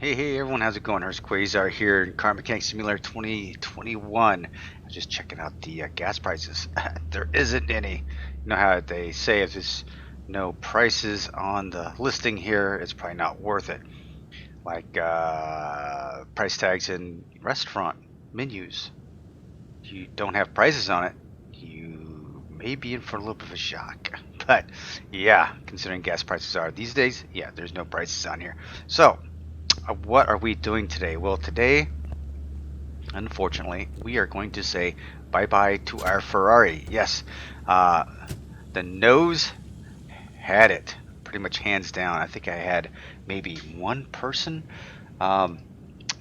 Hey everyone, how's it going? Hurst Quayzar here in Car Mechanic Simulator 2021. I was just checking out the gas prices. There isn't any. You know how they say if there's no prices on the listing here, it's probably not worth it. Like price tags in restaurant menus. If you don't have prices on it, you may be in for a little bit of a shock. But yeah, considering gas prices are these days, yeah, there's no prices on here. So, what are we doing today? Well, today, unfortunately, we are going to say bye-bye to our Ferrari. Yes, the nose had it, pretty much hands down. I think I had maybe one person, and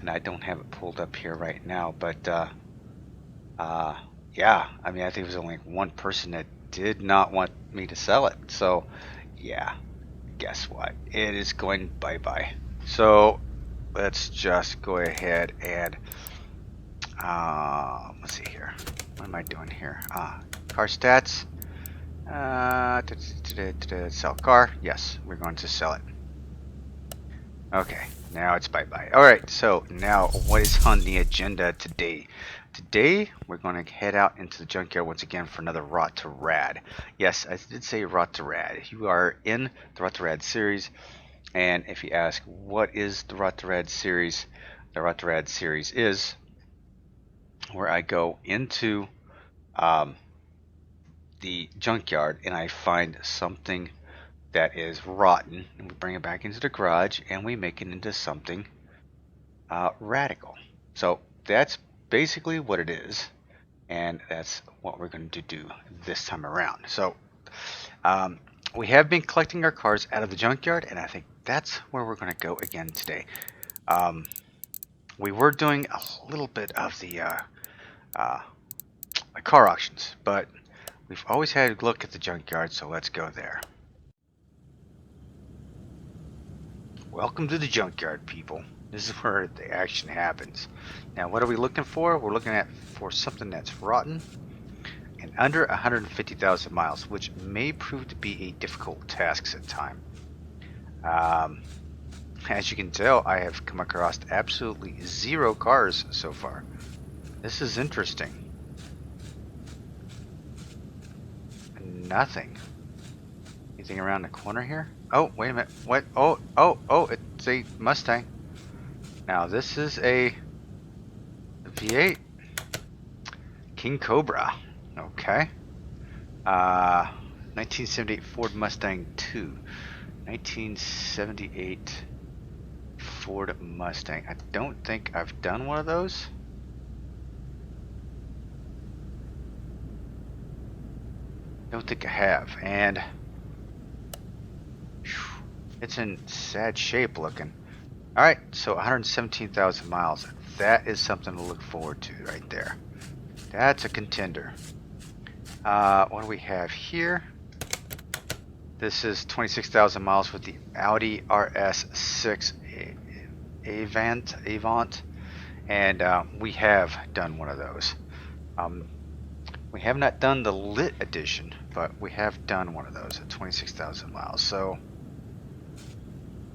I don't have it pulled up here right now, but yeah, I mean, I think it was only one person that did not want me to sell it. So, yeah, guess what? It is going bye-bye. So, let's just go ahead and let's see here. What am I doing here? Car stats. Sell car. Yes, we're going to sell it. Okay, now it's bye-bye. Alright, so now what is on the agenda today? Today, we're going to head out into the junkyard once again for another Rot2Rad. Yes, I did say Rot2Rad. You are in the Rot2Rad series, and if you ask, what is the Rot2Rad series? The Rot2Rad series is where I go into the junkyard and I find something that is rotten, and we bring it back into the garage and we make it into something radical. So that's basically what it is, and that's what we're going to do this time around. So we have been collecting our cars out of the junkyard, and I think that's where we're going to go again today. We were doing a little bit of the car auctions, but we've always had a look at the junkyard, so let's go there. Welcome to the junkyard, people. This is where the action happens. Now, what are we looking for? We're looking for something that's rotten and under 150,000 miles, which may prove to be a difficult task at time. As you can tell, I have come across absolutely zero cars so far. This is interesting. Nothing. Anything around the corner here? Oh, wait a minute. What? Oh, it's a Mustang. Now, this is a V8 King Cobra. Okay. 1978 Ford Mustang 2. 1978 Ford Mustang. I don't think I've done one of those. Don't think I have, and it's in sad shape looking. Alright, so 117,000 miles. That is something to look forward to right there. That's a contender. What do we have here? This is 26,000 miles with the Audi RS6 Avant, and we have done one of those. We have not done the lit edition, but we have done one of those at 26,000 miles. So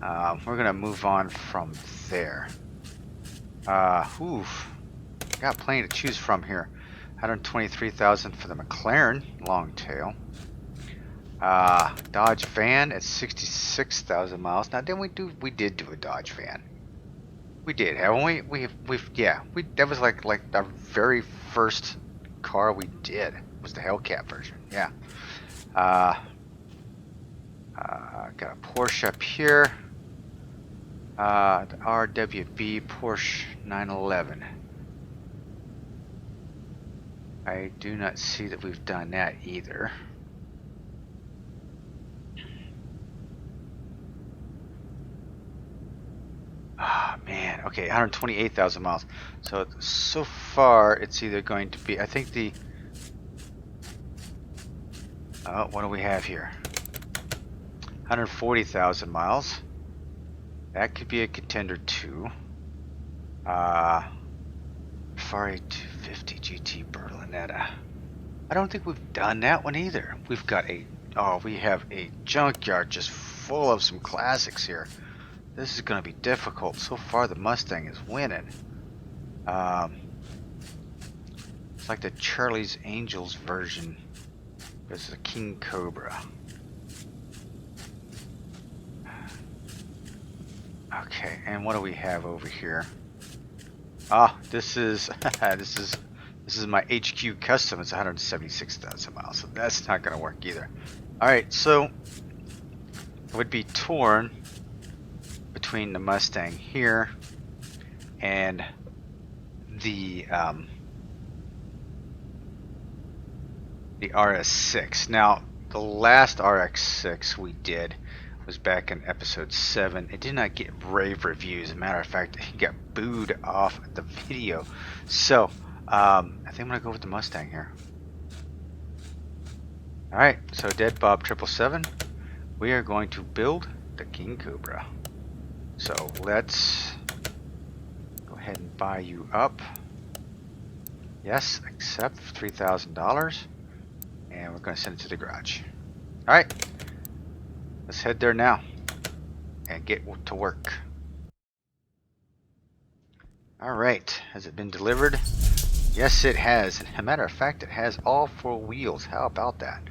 we're gonna move on from there. Got plenty to choose from here. 123,000 for the McLaren long tail. Dodge van at 66,000 miles. Now, didn't we did do a Dodge van? We did, haven't we? That was like our very first car we did was the Hellcat version. Yeah. Got a Porsche up here. The RWB Porsche 911. I do not see that we've done that either. Ah, man. Okay, 128,000 miles. So far, it's either going to be, I think the... Oh, what do we have here? 140,000 miles. That could be a contender too. Ferrari 250 GT Berlinetta. I don't think we've done that one either. We've got we have a junkyard just full of some classics here. This is going to be difficult. So far, the Mustang is winning. It's like the Charlie's Angels version. This is a King Cobra. Okay, and what do we have over here? Ah, this is this is my HQ custom. It's 176,000 miles, so that's not going to work either. All right, so it would be torn between the Mustang here and the RS6. Now, the last RX6 we did was back in episode 7. It did not get rave reviews. As a matter of fact, it got booed off the video. So, I think I'm going to go with the Mustang here. Alright, so Dead Bob 777, we are going to build the King Cobra. So, let's go ahead and buy you up. Yes, accept for $3,000. And we're going to send it to the garage. Alright, let's head there now and get to work. Alright, has it been delivered? Yes, it has. And as a matter of fact, it has all 4 wheels. How about that?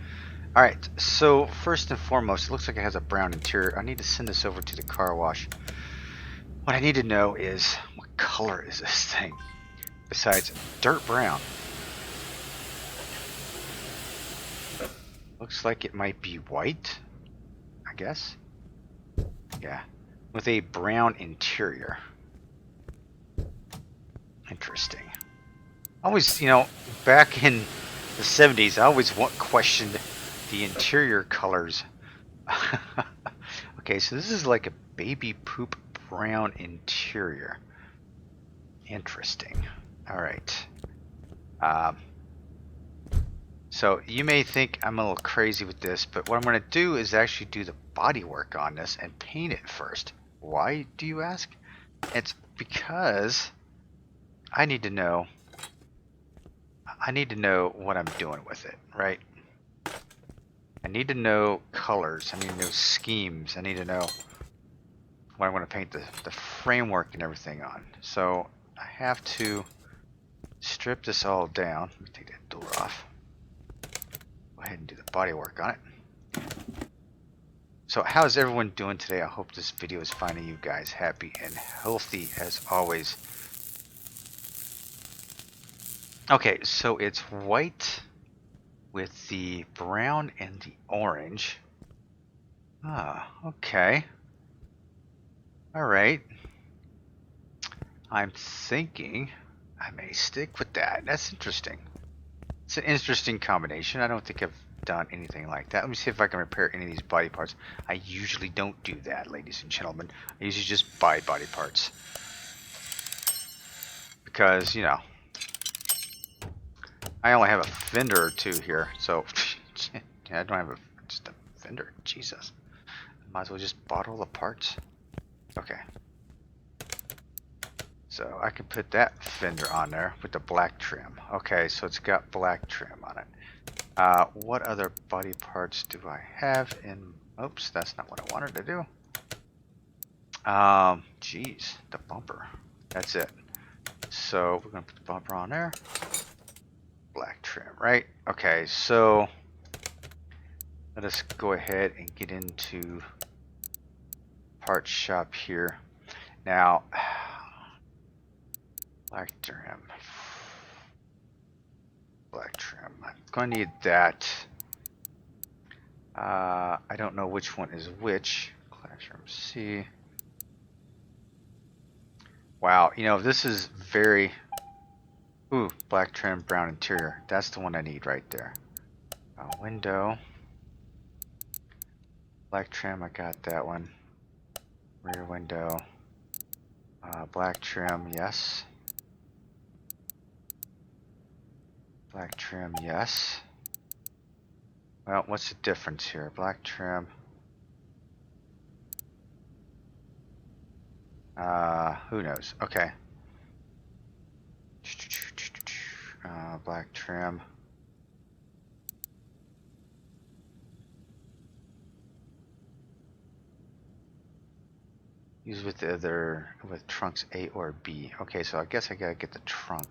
Alright, so first and foremost, it looks like it has a brown interior. I need to send this over to the car wash. What I need to know is, what color is this thing? Besides dirt brown. Looks like it might be white, I guess. Yeah, with a brown interior. Interesting. Always, you know, back in the 70s, I always questioned the interior colors. Okay, so this is like a baby poop brown interior. Interesting. All right. So you may think I'm a little crazy with this, but what I'm going to do is actually do the body work on this and paint it first. Why, do you ask? It's because I need to know what I'm doing with it, right? I need to know colors. I need to know schemes. I need to know what I'm going to paint the framework and everything on. So I have to strip this all down. Let me take that door off. Go ahead and do the body work on it. So how's everyone doing today? I hope this video is finding you guys happy and healthy as always. Okay, so it's white with the brown and the orange. Ah, okay. Alright. I'm thinking I may stick with that. That's interesting. It's an interesting combination. I don't think I've done anything like that. Let me see if I can repair any of these body parts. I usually don't do that, ladies and gentlemen. I usually just buy body parts. Because, you know, I only have a fender or two here. So, yeah, I don't have just a fender. Jesus. Might as well just bottle the parts. Okay. So I can put that fender on there with the black trim. Okay, so it's got black trim on it. What other body parts do I have in... Oops, that's not what I wanted to do. Geez, the bumper. That's it. So we're going to put the bumper on there. Black trim, right? Okay, so let us go ahead and get into parts shop here. Now... Black trim. Black trim. I'm going to need that. I don't know which one is which. Classroom C. Wow, you know, this is very... Ooh, black trim, brown interior. That's the one I need right there. Window. Black trim, I got that one. Rear window. Black trim, yes. Black trim, yes. Well, what's the difference here? Black trim. Who knows? Okay. Black trim. Use with the other, with trunks A or B. Okay, so I guess I gotta get the trunk.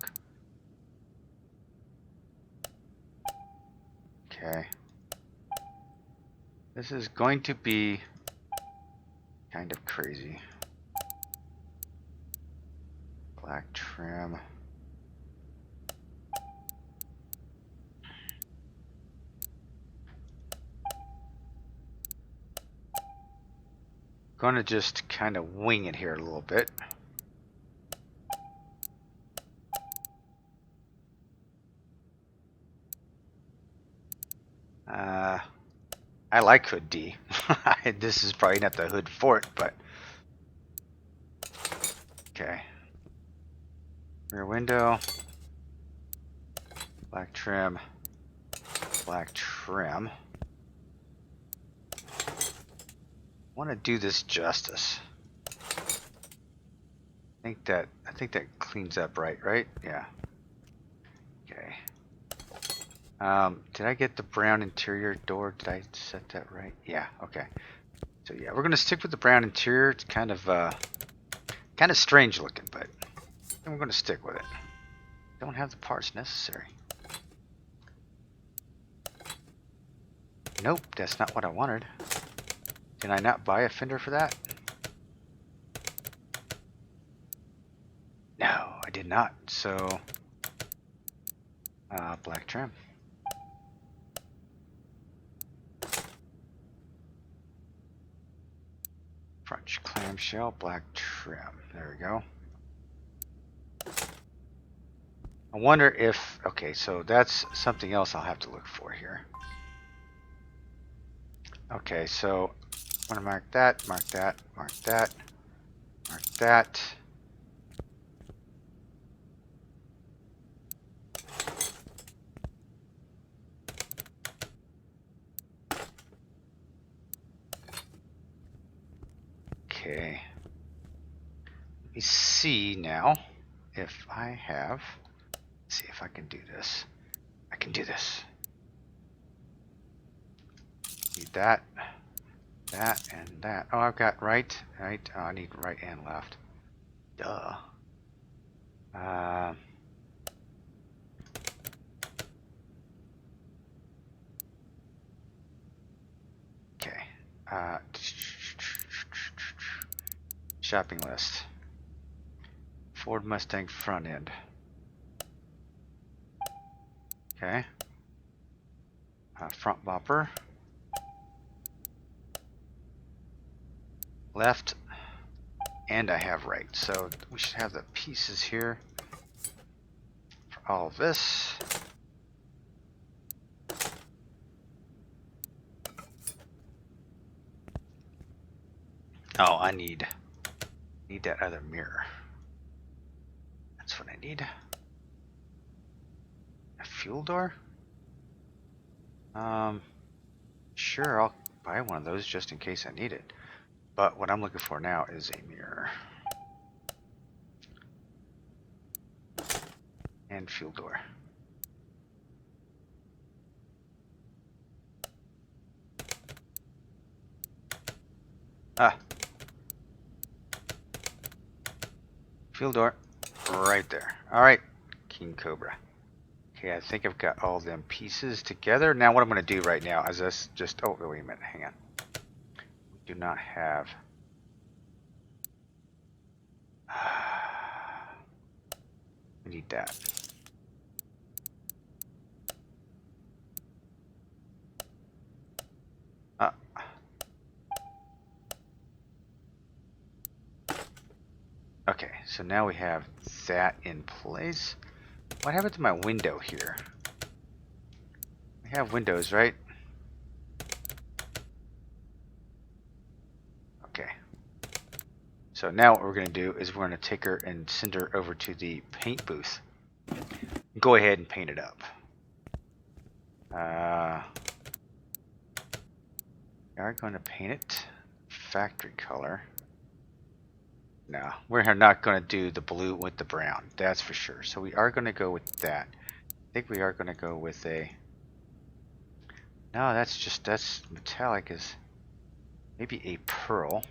Okay. This is going to be kind of crazy. Black trim. Going to just kind of wing it here a little bit. I like hood D. This is probably not the hood for it, but okay. Rear window, black trim, black trim. I want to do this justice. I think that cleans up right? Yeah. Okay. Did I get the brown interior door? Did I set that right? Yeah, okay. So yeah, we're gonna stick with the brown interior. It's kind of strange looking, but we're gonna stick with it. Don't have the parts necessary. Nope, that's not what I wanted. Did I not buy a fender for that? No, I did not. So, black trim. Front clamshell, black trim. There we go. I wonder if, okay, so that's something else I'll have to look for here. Okay, so I'm gonna mark that, mark that, mark that, mark that. Okay. Let me see now if I have. Let's see if I can do this. I can do this. Need that, that, and that. Oh, I've got right. Oh, I need right and left. Duh. Okay. Shopping list. Ford Mustang front end. Okay. Front bumper. Left. And I have right. So we should have the pieces here for all of this. Oh, I need that other mirror. That's what I need. A fuel door? Sure, I'll buy one of those just in case I need it. But what I'm looking for now is a mirror. And fuel door. Fuel door. Right there. Alright, King Cobra. Okay, I think I've got all them pieces together. Now what I'm going to do right now is this just... Oh, wait a minute. Hang on. We do not have... We need that. Okay, so now we have that in place. What happened to my window here? We have windows, right? Okay. So now what we're going to do is we're going to take her and send her over to the paint booth. Go ahead and paint it up. We are going to paint it factory color. No, we're not going to do the blue with the brown. That's for sure. So we are going to go with that. I think we are going to go with a... No, that's metallic is maybe a pearl.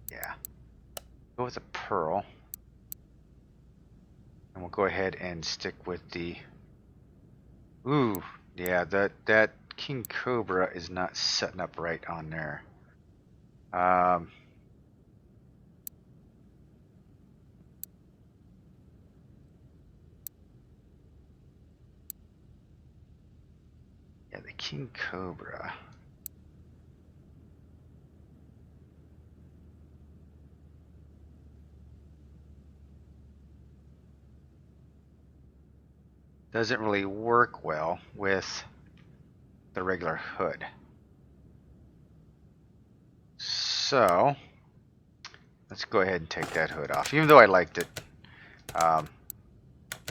Yeah. Go with the pearl. And we'll go ahead and stick with the... Ooh, yeah, that King Cobra is not setting up right on there. Yeah, the King Cobra. Doesn't really work well with the regular hood. So let's go ahead and take that hood off. Even though I liked it,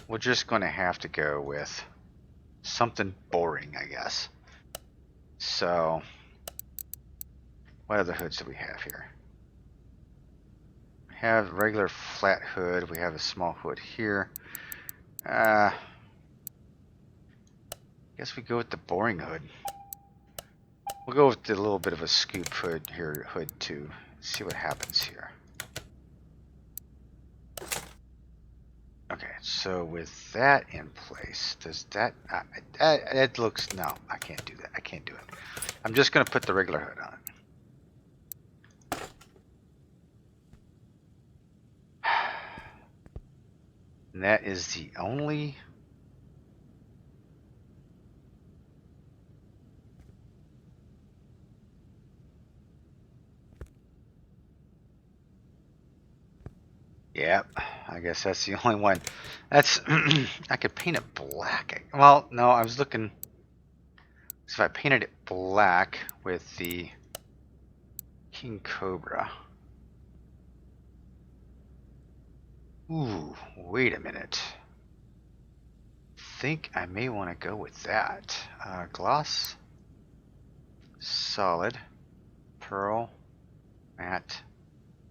we're just going to have to go with something boring, I guess. So what other hoods do we have here? We have regular flat hood. We have a small hood here. Guess we go with the boring hood. We'll go with a little bit of a scoop hood here, to see what happens here. Okay, so with that in place, does that... it looks... No, I can't do that. I can't do it. I'm just going to put the regular hood on. And that is the only... Yep, I guess that's the only one. That's... I could paint it black. Well, no, I was looking... So if I painted it black with the King Cobra... Ooh, wait a minute. Think I may want to go with that. Gloss, solid, pearl, matte,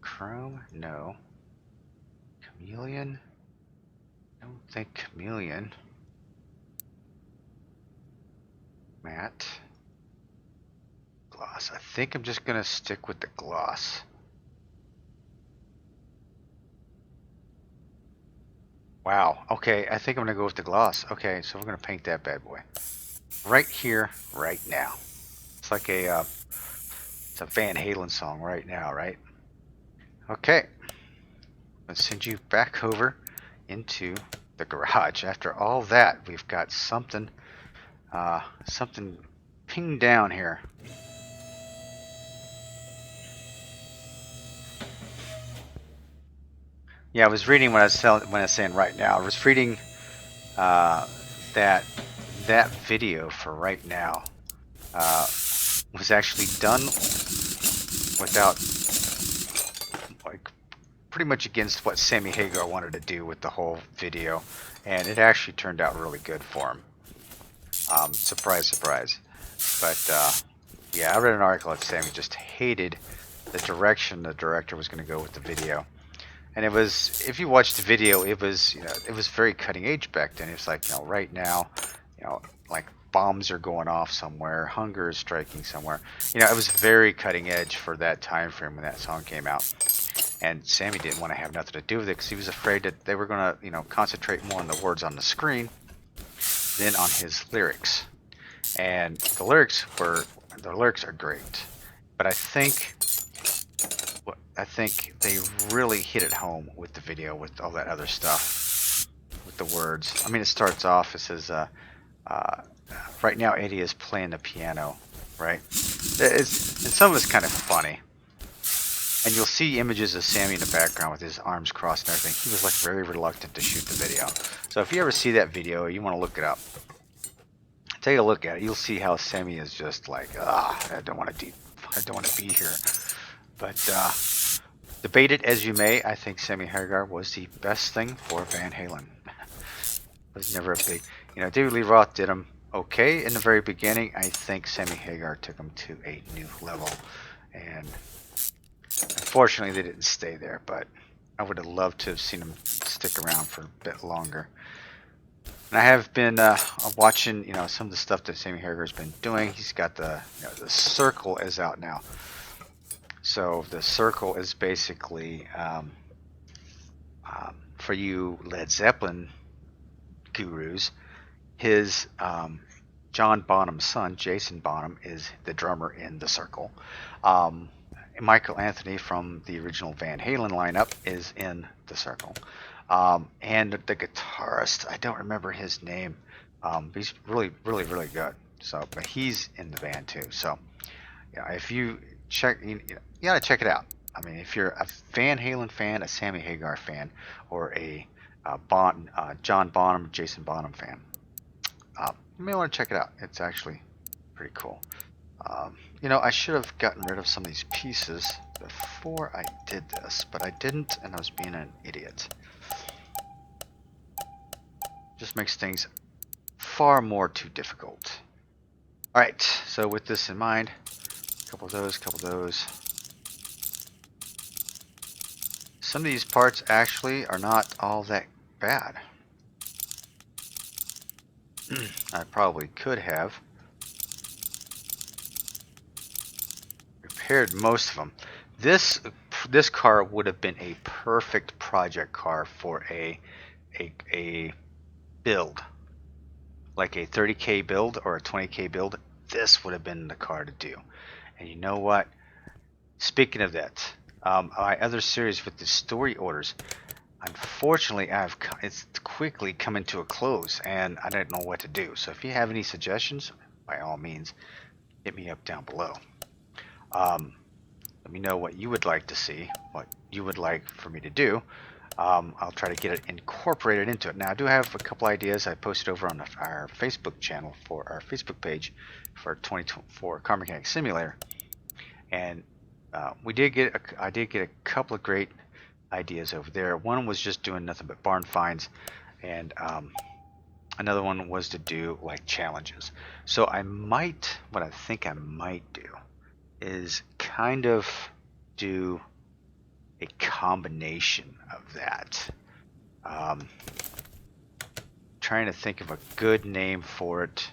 chrome, no. Chameleon, I don't think chameleon. Matte, gloss. I think I'm just going to stick with the gloss. Wow, okay, I think I'm going to go with the gloss. Okay, so we're going to paint that bad boy. Right here, right now. It's like a, it's a Van Halen song, right now, right? Okay. Let's send you back over into the garage. After all that, we've got something, something pinged down here. Yeah, I was reading when I was saying right now. I was reading that video for right now was actually done without, like, pretty much against what Sammy Hagar wanted to do with the whole video, and it actually turned out really good for him. Surprise, surprise. But yeah, I read an article that Sammy just hated the direction the director was going to go with the video. And it was, if you watched the video, it was, you know, it was very cutting edge back then. It was like, you know, right now, you know, like bombs are going off somewhere, hunger is striking somewhere. You know, it was very cutting edge for that time frame when that song came out. And Sammy didn't want to have nothing to do with it because he was afraid that they were going to, you know, concentrate more on the words on the screen than on his lyrics. And the lyrics are great, but I think they really hit it home with the video, with all that other stuff, with the words. I mean, it starts off, it says, right now Eddie is playing the piano, right? And some of it's kind of funny. And you'll see images of Sammy in the background with his arms crossed and everything. He was like very reluctant to shoot the video. So if you ever see that video, you want to look it up. Take a look at it. You'll see how Sammy is just like, I don't want to be here. But debate it as you may, I think Sammy Hagar was the best thing for Van Halen. Was never a big, you know, David Lee Roth did him okay in the very beginning. I think Sammy Hagar took him to a new level, and unfortunately they didn't stay there. But I would have loved to have seen him stick around for a bit longer. And I have been watching, you know, some of the stuff that Sammy Hagar's been doing. He's got the Circle is out now. So the Circle is basically For you Led Zeppelin gurus, his John Bonham's son, Jason Bonham, is the drummer in The Circle. Michael Anthony from the original Van Halen lineup is in The Circle. And the guitarist, I don't remember his name. He's really good. So, but he's in the band too. So, yeah, if you check, you gotta check it out. I mean, if you're a Van Halen fan, a Sammy Hagar fan, or a John Bonham, Jason Bonham fan, you may want to check it out. It's actually pretty cool. I should have gotten rid of some of these pieces before I did this, but I didn't, and I was being an idiot. Just makes things far more too difficult. Alright, so with this in mind, a couple of those. Some of these parts actually are not all that bad. I probably could have repaired most of them. This car would have been a perfect project car for a build, like a 30K build or a 20K build. This would have been the car to do. And you know what? Speaking of that, my other series with the story orders, unfortunately, it's quickly coming to a close, and I don't know what to do. So if you have any suggestions, by all means, hit me up down below. Let me know what you would like to see, what you would like for me to do. I'll try to get it incorporated into it. Now, I do have a couple ideas I posted over on our Facebook channel for our Facebook page for 2024 Car Mechanics Simulator, and I did get a couple of great ideas over there. One was just doing nothing but barn finds, and another one was to do like challenges. So what I think I might do is kind of do a combination of that. Trying to think of a good name for it.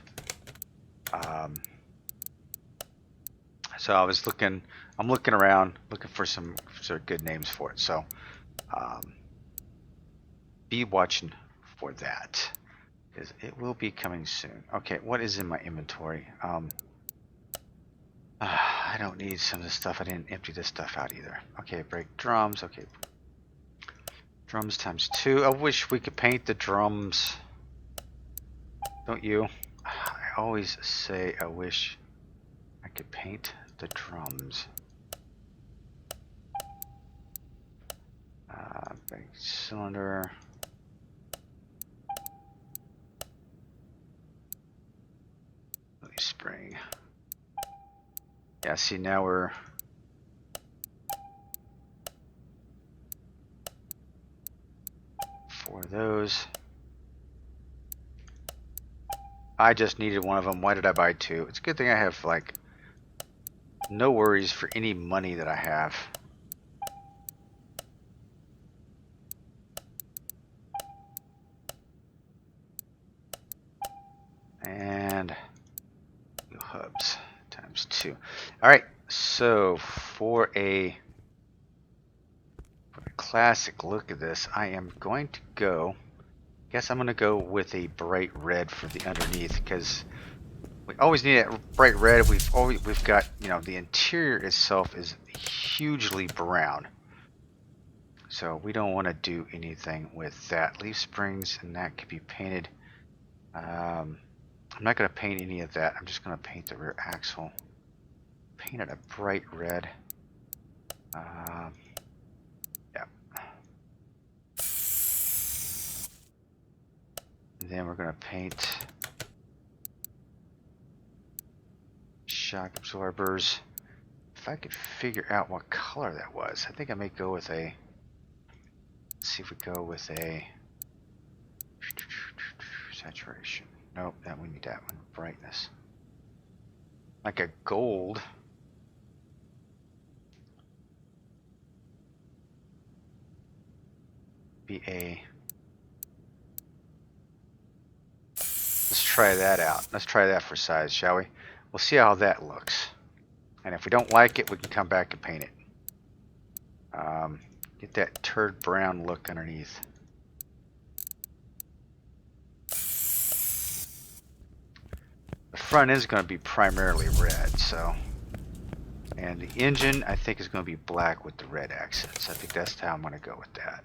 So I'm looking around, looking for some sort of good names for it. So be watching for that, because it will be coming soon. Okay, what is in my inventory? I don't need some of this stuff. I didn't empty this stuff out either. Okay, brake drums. Okay, drums times 2. I wish we could paint the drums. Don't you? I always say I wish I could paint the drums. Brake cylinder. Spring. Yeah, see, now we're for those. I just needed one of them. Why did I buy 2? It's a good thing I have like no worries for any money that I have. And hubs times 2. All right, so for a classic look at this, I am going to go. Guess I'm going to go with a bright red for the underneath, because we always need a bright red. We've got, the interior itself is hugely brown, so we don't want to do anything with that. Leaf springs, and that could be painted. I'm not going to paint any of that. I'm just going to paint the rear axle. Paint it a bright red. Yeah. And then we're going to paint shock absorbers. If I could figure out what color that was, I think I may go with a. Let's see if we go with a saturation. Nope, that we need that one. Brightness. Like a gold. Be a. Let's try that out. Let's try that for size, shall we? We'll see how that looks. And if we don't like it, we can come back and paint it. Get that turd brown look underneath. The front is going to be primarily red, so. And the engine, I think, is going to be black with the red accents. I think that's how I'm going to go with that.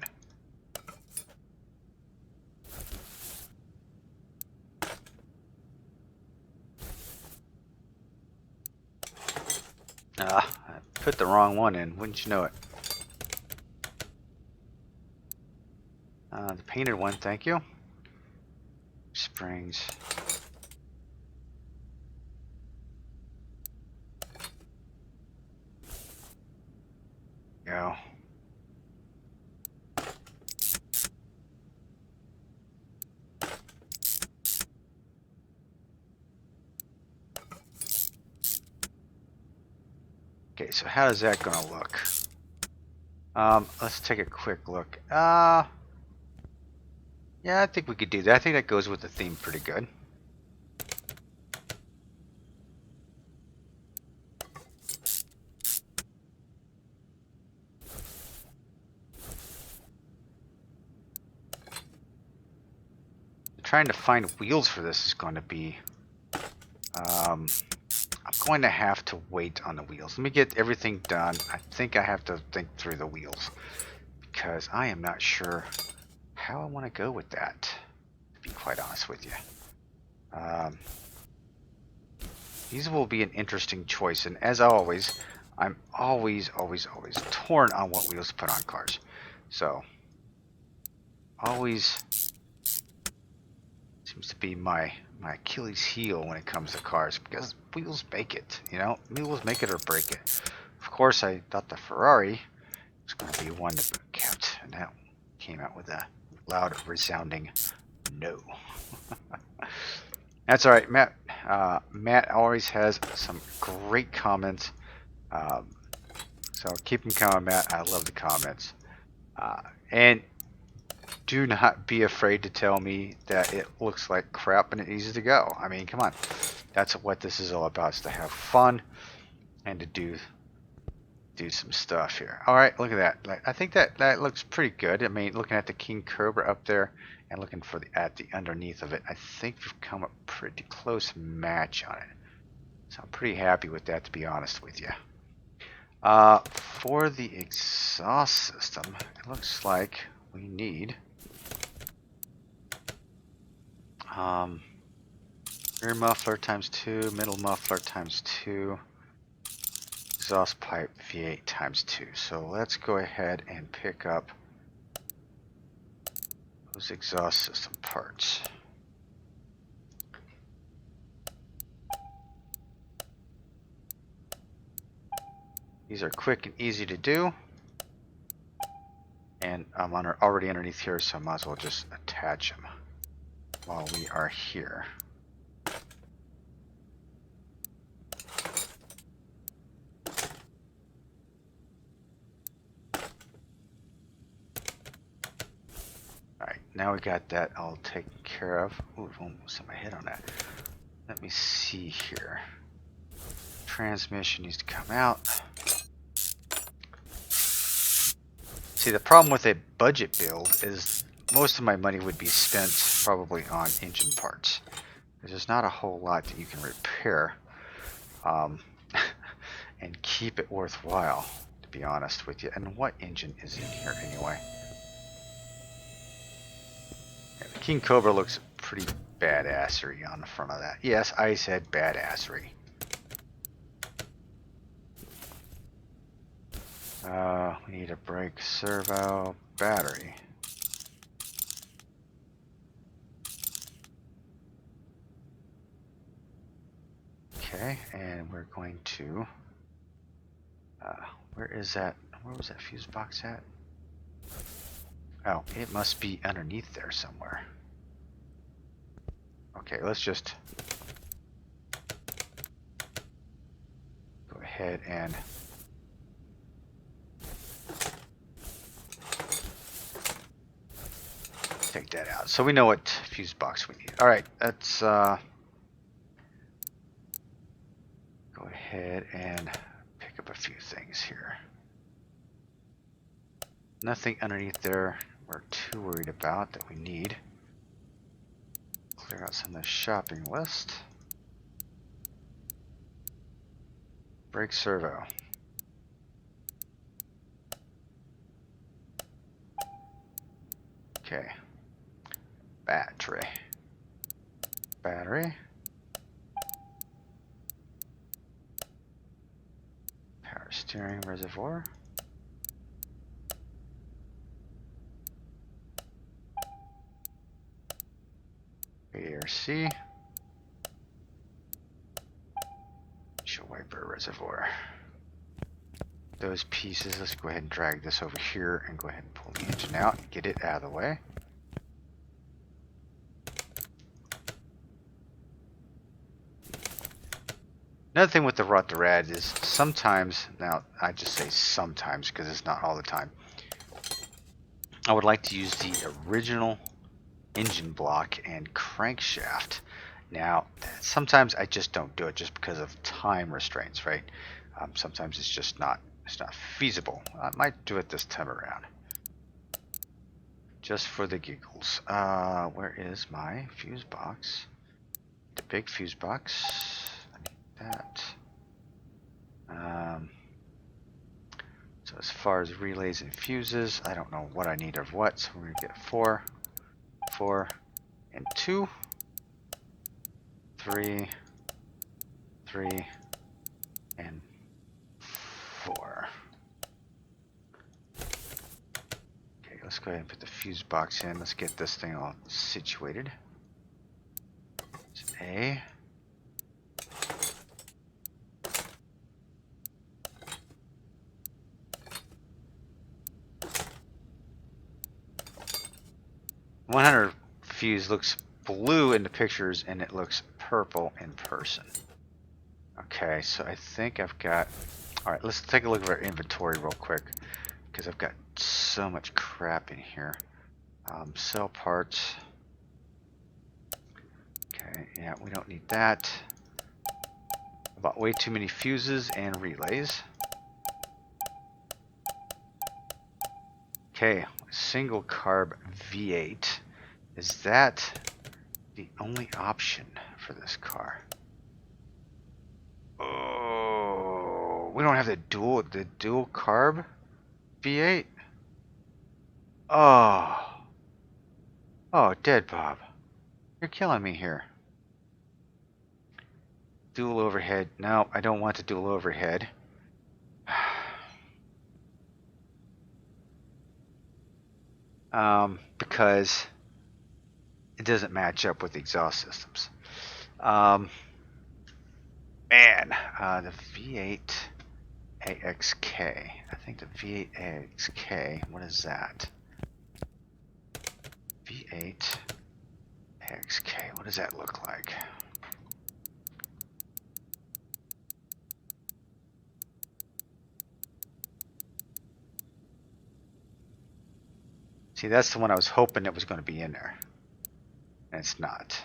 I put the wrong one in. Wouldn't you know it? The painted one, thank you. Springs. Go. Okay, so how is that going to look? Let's take a quick look. Yeah, I think we could do that. I think that goes with the theme pretty good. Trying to find wheels for this is going to be I'm going to have to wait on the wheels. Let me get everything done. I think I have to think through the wheels because I am not sure how I want to go with that, to be quite honest with you. These will be an interesting choice, and as always, I'm always torn on what wheels to put on cars. So always seems to be my Achilles heel when it comes to cars, because wheels make it, you know, wheels make it or break it. Of course, I thought the Ferrari was going to be one that kept, and that came out with a loud, resounding no. That's all right, Matt. Matt always has some great comments, so keep them coming, Matt. I love the comments, and do not be afraid to tell me that it looks like crap and it needs to go. I mean, come on. That's what this is all about, is to have fun and to do some stuff here. All right, look at that. Like, I think that looks pretty good. I mean, looking at the King Cobra up there and looking for at the underneath of it, I think we've come up pretty close match on it. So I'm pretty happy with that, to be honest with you. For the exhaust system, it looks like we need rear muffler ×2, middle muffler ×2, exhaust pipe V8 ×2. So let's go ahead and pick up those exhaust system parts. These are quick and easy to do, and I'm already underneath here, so I might as well just attach them while we are here. Alright, now we got that all taken care of. Ooh, almost hit my head on that. Let me see here. Transmission needs to come out. See, the problem with a budget build is most of my money would be spent probably on engine parts. There's not a whole lot that you can repair and keep it worthwhile, to be honest with you. And what engine is in here anyway? Yeah, the King Cobra looks pretty badassery on the front of that. Yes, I said badassery. We need a brake servo battery. Okay, and we're going to, where is that? Where was that fuse box at? Oh, it must be underneath there somewhere. Okay, let's just go ahead and take that out, so we know what fuse box we need. All right, let's go ahead and pick up a few things here. Nothing underneath there we're too worried about that we need. Clear out some of the shopping list. Brake servo. Okay. Battery. Battery. Power steering reservoir. ARC. Windshield wiper reservoir. Those pieces, let's go ahead and drag this over here and go ahead and pull the engine out and get it out of the way. Another thing with the Rot2Rad is sometimes, now I just say sometimes because it's not all the time, I would like to use the original engine block and crankshaft. Now, sometimes I just don't do it just because of time restraints, right? Sometimes it's just not feasible. I might do it this time around, just for the giggles. Where is my fuse box? The big fuse box. I need that. So as far as relays and fuses, I don't know what I need of what, so we're gonna get 4, 4, and 2, 3, 3, and 4. Okay, let's go ahead and put the fuse box in. Let's get this thing all situated. It's A. .100 fuse looks blue in the pictures and it looks purple in person. Okay, so I think I've got... Alright, let's take a look at our inventory real quick, because I've got so much crap in here. Cell parts. Okay, yeah, we don't need that. I bought way too many fuses and relays. Okay, single carb V8. Is that the only option for this car? Oh, we don't have the dual carb V8. Oh, dead Bob, you're killing me here. Dual overhead. No, I don't want the dual overhead. Because it doesn't match up with the exhaust systems. Man, the V8 AXK. I think the V8 AXK, what is that? V8 AXK, what does that look like? See, that's the one I was hoping it was going to be in there. And it's not.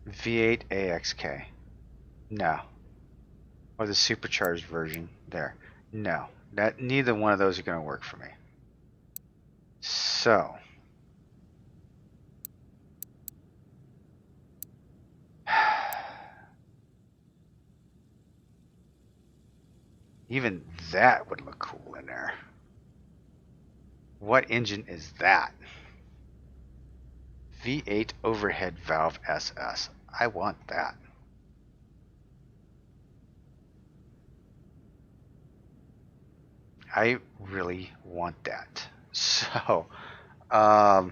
V8 AXK. No. Or the supercharged version. There. No. Neither one of those are going to work for me. So. Even that would look cool in there. What engine is that? V8 overhead valve SS. I want that. I really want that. So, I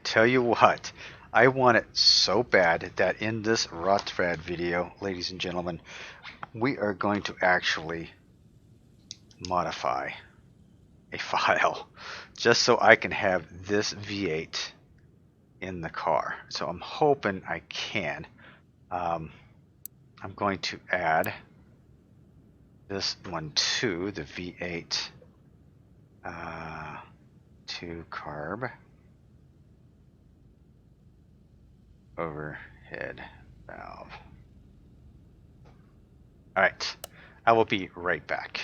tell you what, I want it so bad that in this Rot2Rad video, ladies and gentlemen, we are going to actually modify a file just so I can have this V8 in the car. So I'm hoping I can. I'm going to add this one to the V8 to carb. overhead valve. All right, I will be right back.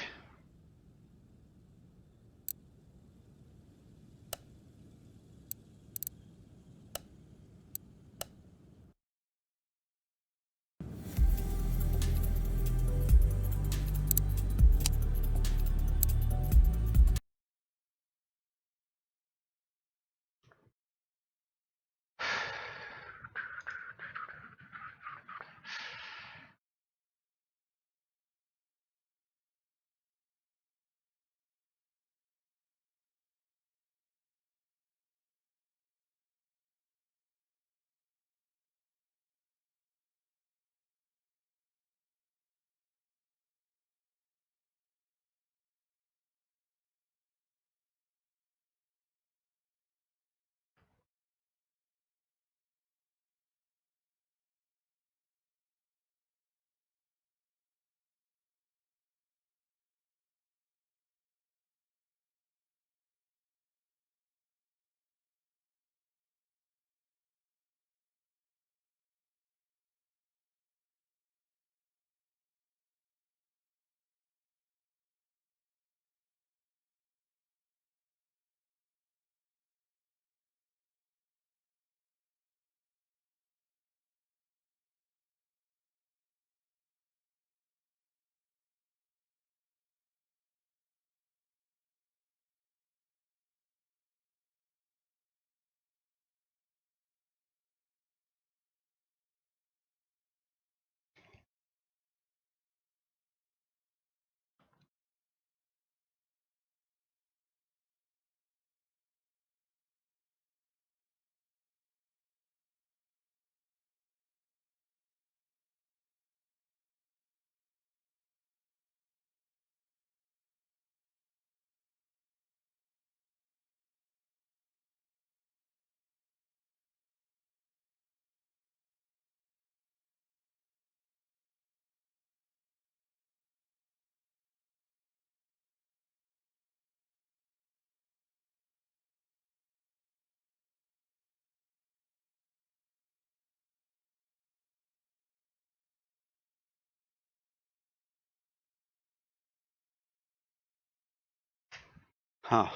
Huh.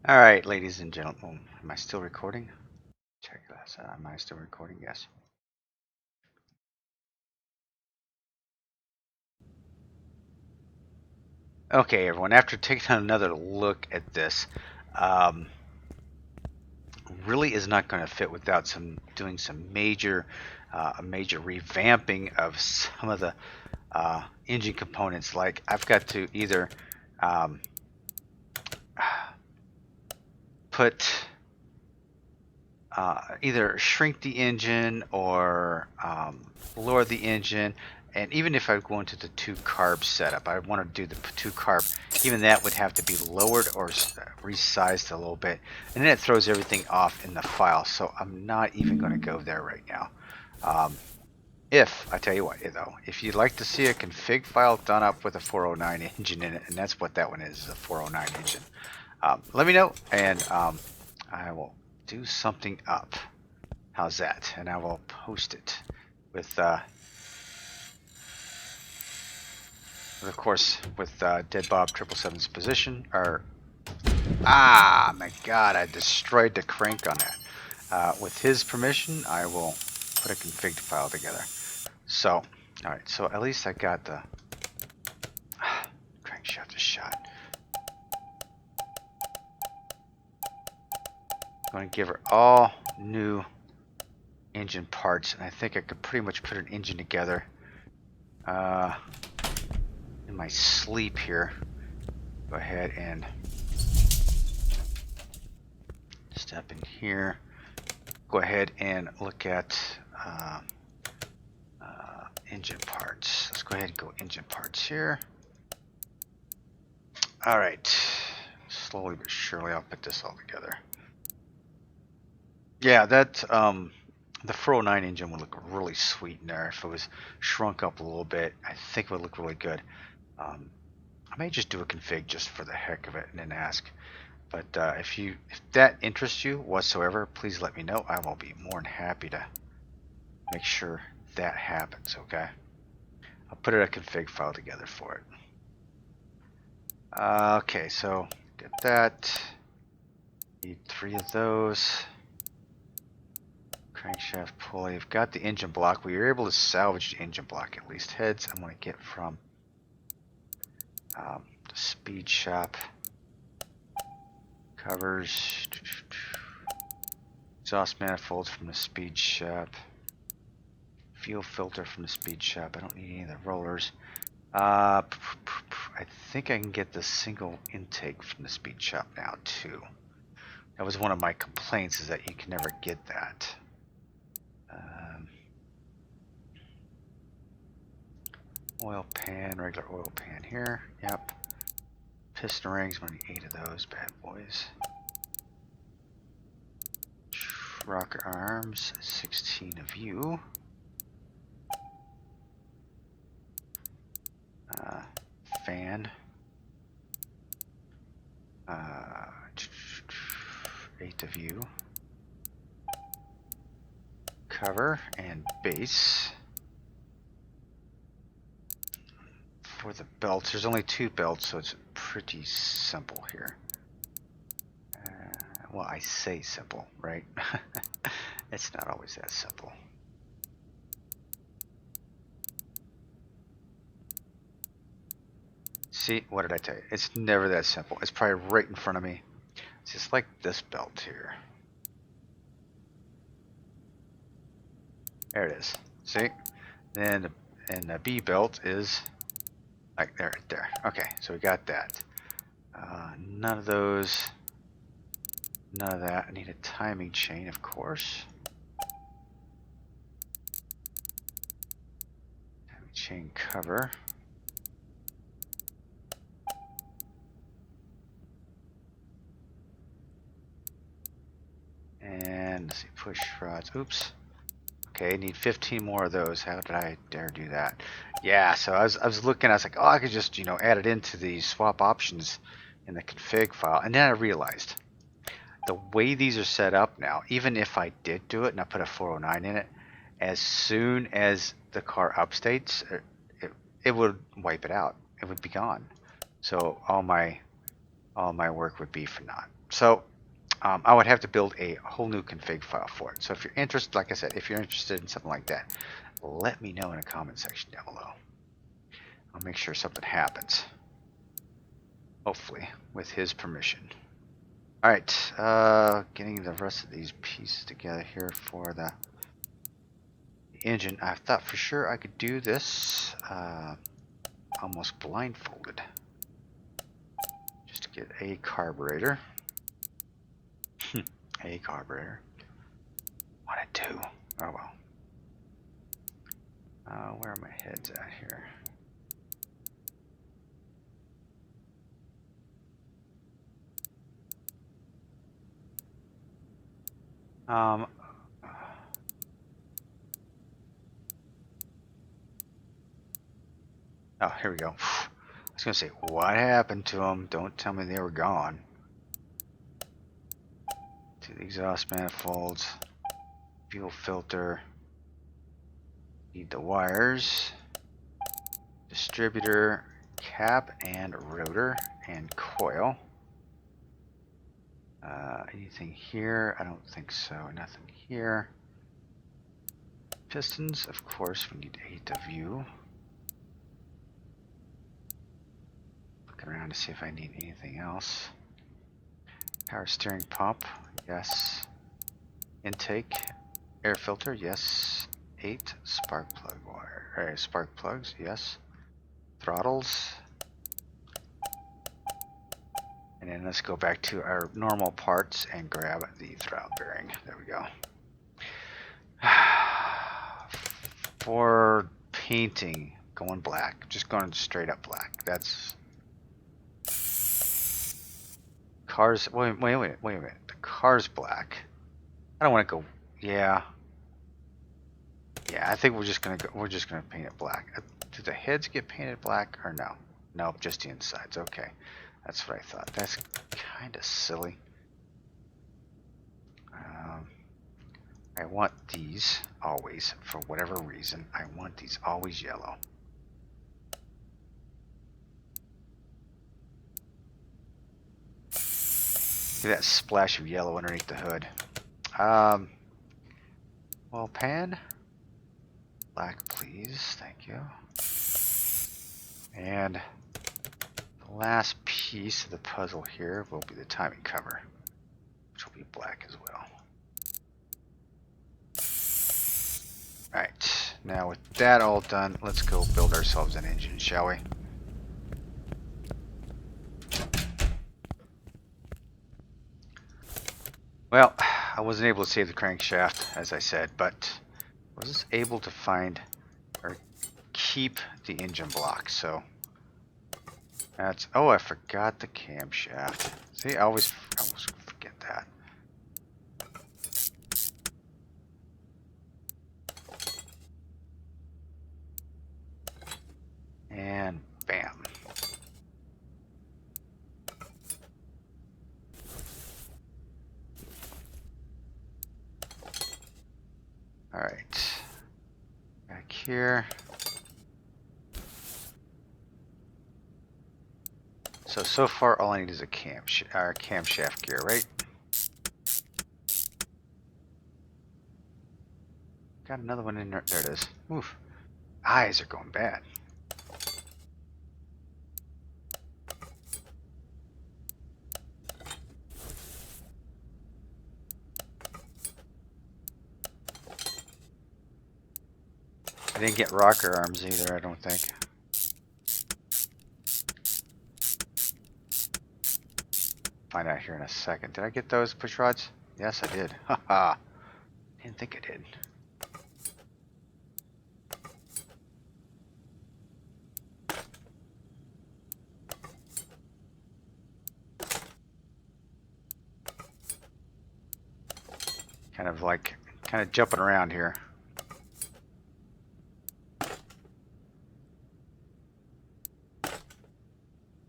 All right, ladies and gentlemen, am I still recording? Check this out. Am I still recording? Yes. Okay, everyone. After taking another look at this, um, really is not going to fit without doing some major revamping of some of the engine components. Like I've got to either um, put either shrink the engine or lower the engine. And even if I go into the 2-carb setup, I want to do the 2-carb, even that would have to be lowered or resized a little bit. And then it throws everything off in the file. So I'm not even going to go there right now. I tell you what, though, if you'd like to see a config file done up with a 409 engine in it, and that's what that one is a 409 engine, let me know, and I will do something up. How's that? And I will post it with of course, with Dead Bob 777's position. Or my God, I destroyed the crank on that. With his permission, I will put a config file together. So, all right. So at least I got the crankshaft is shot. I'm going to give her all new engine parts, and I think I could pretty much put an engine together in my sleep here. Go ahead and step in here. Go ahead and look at engine parts. Let's go ahead and go engine parts here. All right. Slowly but surely, I'll put this all together. Yeah, that the 409 engine would look really sweet in there if it was shrunk up a little bit. I think it would look really good. I may just do a config just for the heck of it and then ask. But if that interests you whatsoever, please let me know. I will be more than happy to make sure that happens. Okay, I'll put a config file together for it. Okay, so get that. Need 3 of those. Crankshaft pulley. I've got the engine block. We were able to salvage the engine block at least. Heads I'm going to get from the speed shop. Covers. Exhaust manifolds from the speed shop. Fuel filter from the speed shop. I don't need any of the rollers. I think I can get the single intake from the speed shop now too. That was one of my complaints, is that you can never get that. Oil pan, regular oil pan here. Yep. Piston rings, I'm gonna need 8 of those bad boys. Rocker arms, 16 of you. Fan. 8 of you. Cover and base. For the belts, there's only 2 belts, so it's pretty simple here. Well, I say simple, right? It's not always that simple. See, what did I tell you? It's never that simple. It's probably right in front of me. It's just like this belt here. There it is. See? And the B belt is like there, right there. Okay, so we got that. None of those. None of that. I need a timing chain, of course. Timing chain cover. And let's see, push rods. Oops. Okay, I need 15 more of those. How did I dare do that? Yeah, so I was looking, I was like, oh, I could just, add it into the swap options in the config file. And then I realized the way these are set up now, even if I did do it and I put a 409 in it, as soon as the car updates, it would wipe it out. It would be gone. So all my work would be for naught. So I would have to build a whole new config file for it. So if you're interested, like I said, if you're interested in something like that, let me know in the comment section down below. I'll make sure something happens. Hopefully, with his permission. Alright, getting the rest of these pieces together here for the engine. I thought for sure I could do this almost blindfolded. Just to get a carburetor. A carburetor. What I do? Oh well. Where are my heads at here? Oh, here we go. I was gonna say, what happened to them? Don't tell me they were gone. To the exhaust manifolds, fuel filter. Need the wires, distributor, cap and rotor, and coil. Anything here? I don't think so. Nothing here. Pistons, of course, we need 8 of you. Looking around to see if I need anything else. Power steering pump, yes. Intake, air filter, yes. 8 spark plug wire, spark plugs, yes. Throttles. And then let's go back to our normal parts and grab the throttle bearing. There we go. For painting, going black. Just going straight up black. That's cars. Wait a minute. The car's black. I don't want to go. Yeah. Yeah, I think we're just gonna paint it black. Do the heads get painted black or no? Nope, just the insides. Okay. That's what I thought. That's kind of silly. I want these always, for whatever reason, I want these always yellow. See that splash of yellow underneath the hood. Well, pan. Black, please. Thank you. And the last piece of the puzzle here will be the timing cover, which will be black as well. Alright, now with that all done, let's go build ourselves an engine, shall we? Well, I wasn't able to save the crankshaft, as I said, but I was able to find or keep the engine block, so that's, oh, I forgot the camshaft. See, I always forget that. And bam. All right, back here. So far all I need is a camshaft gear, right? Got another one in there. There it is. Oof. Eyes are going bad. didn't get rocker arms either, I don't think. Find out here in a second. Did I get those push rods? Yes, I did. Haha. Didn't think I did. Kind of jumping around here.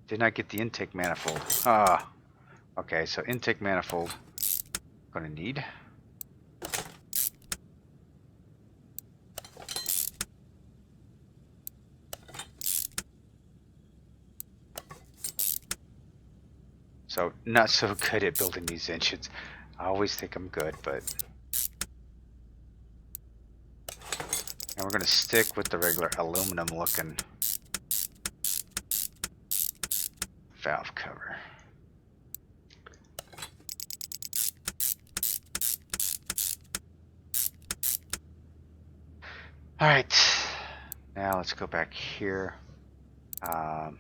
Did not get the intake manifold. Ah. Okay, so intake manifold. Gonna need. So not so good at building these engines. I always think I'm good, but. And we're gonna stick with the regular aluminum looking valve cover. All right, now let's go back here. Oh,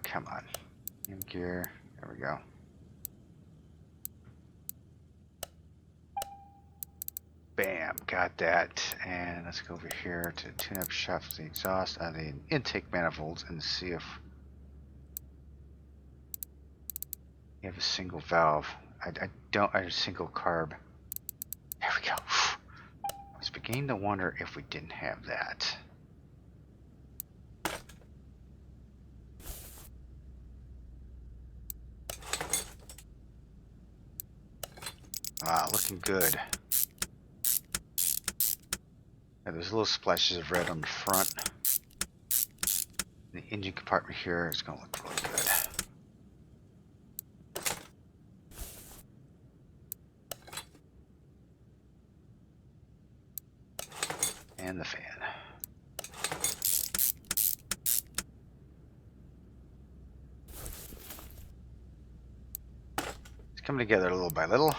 come on. In gear. There we go. Bam, got that. And let's go over here to tune up shafts, the exhaust, the intake manifolds, and see if you have a single valve. I don't. I have a single carb. There we go. I was beginning to wonder if we didn't have that. Ah, looking good. Yeah, there's little splashes of red on the front. The engine compartment here is going to look really good. And the fan. It's coming together little by little.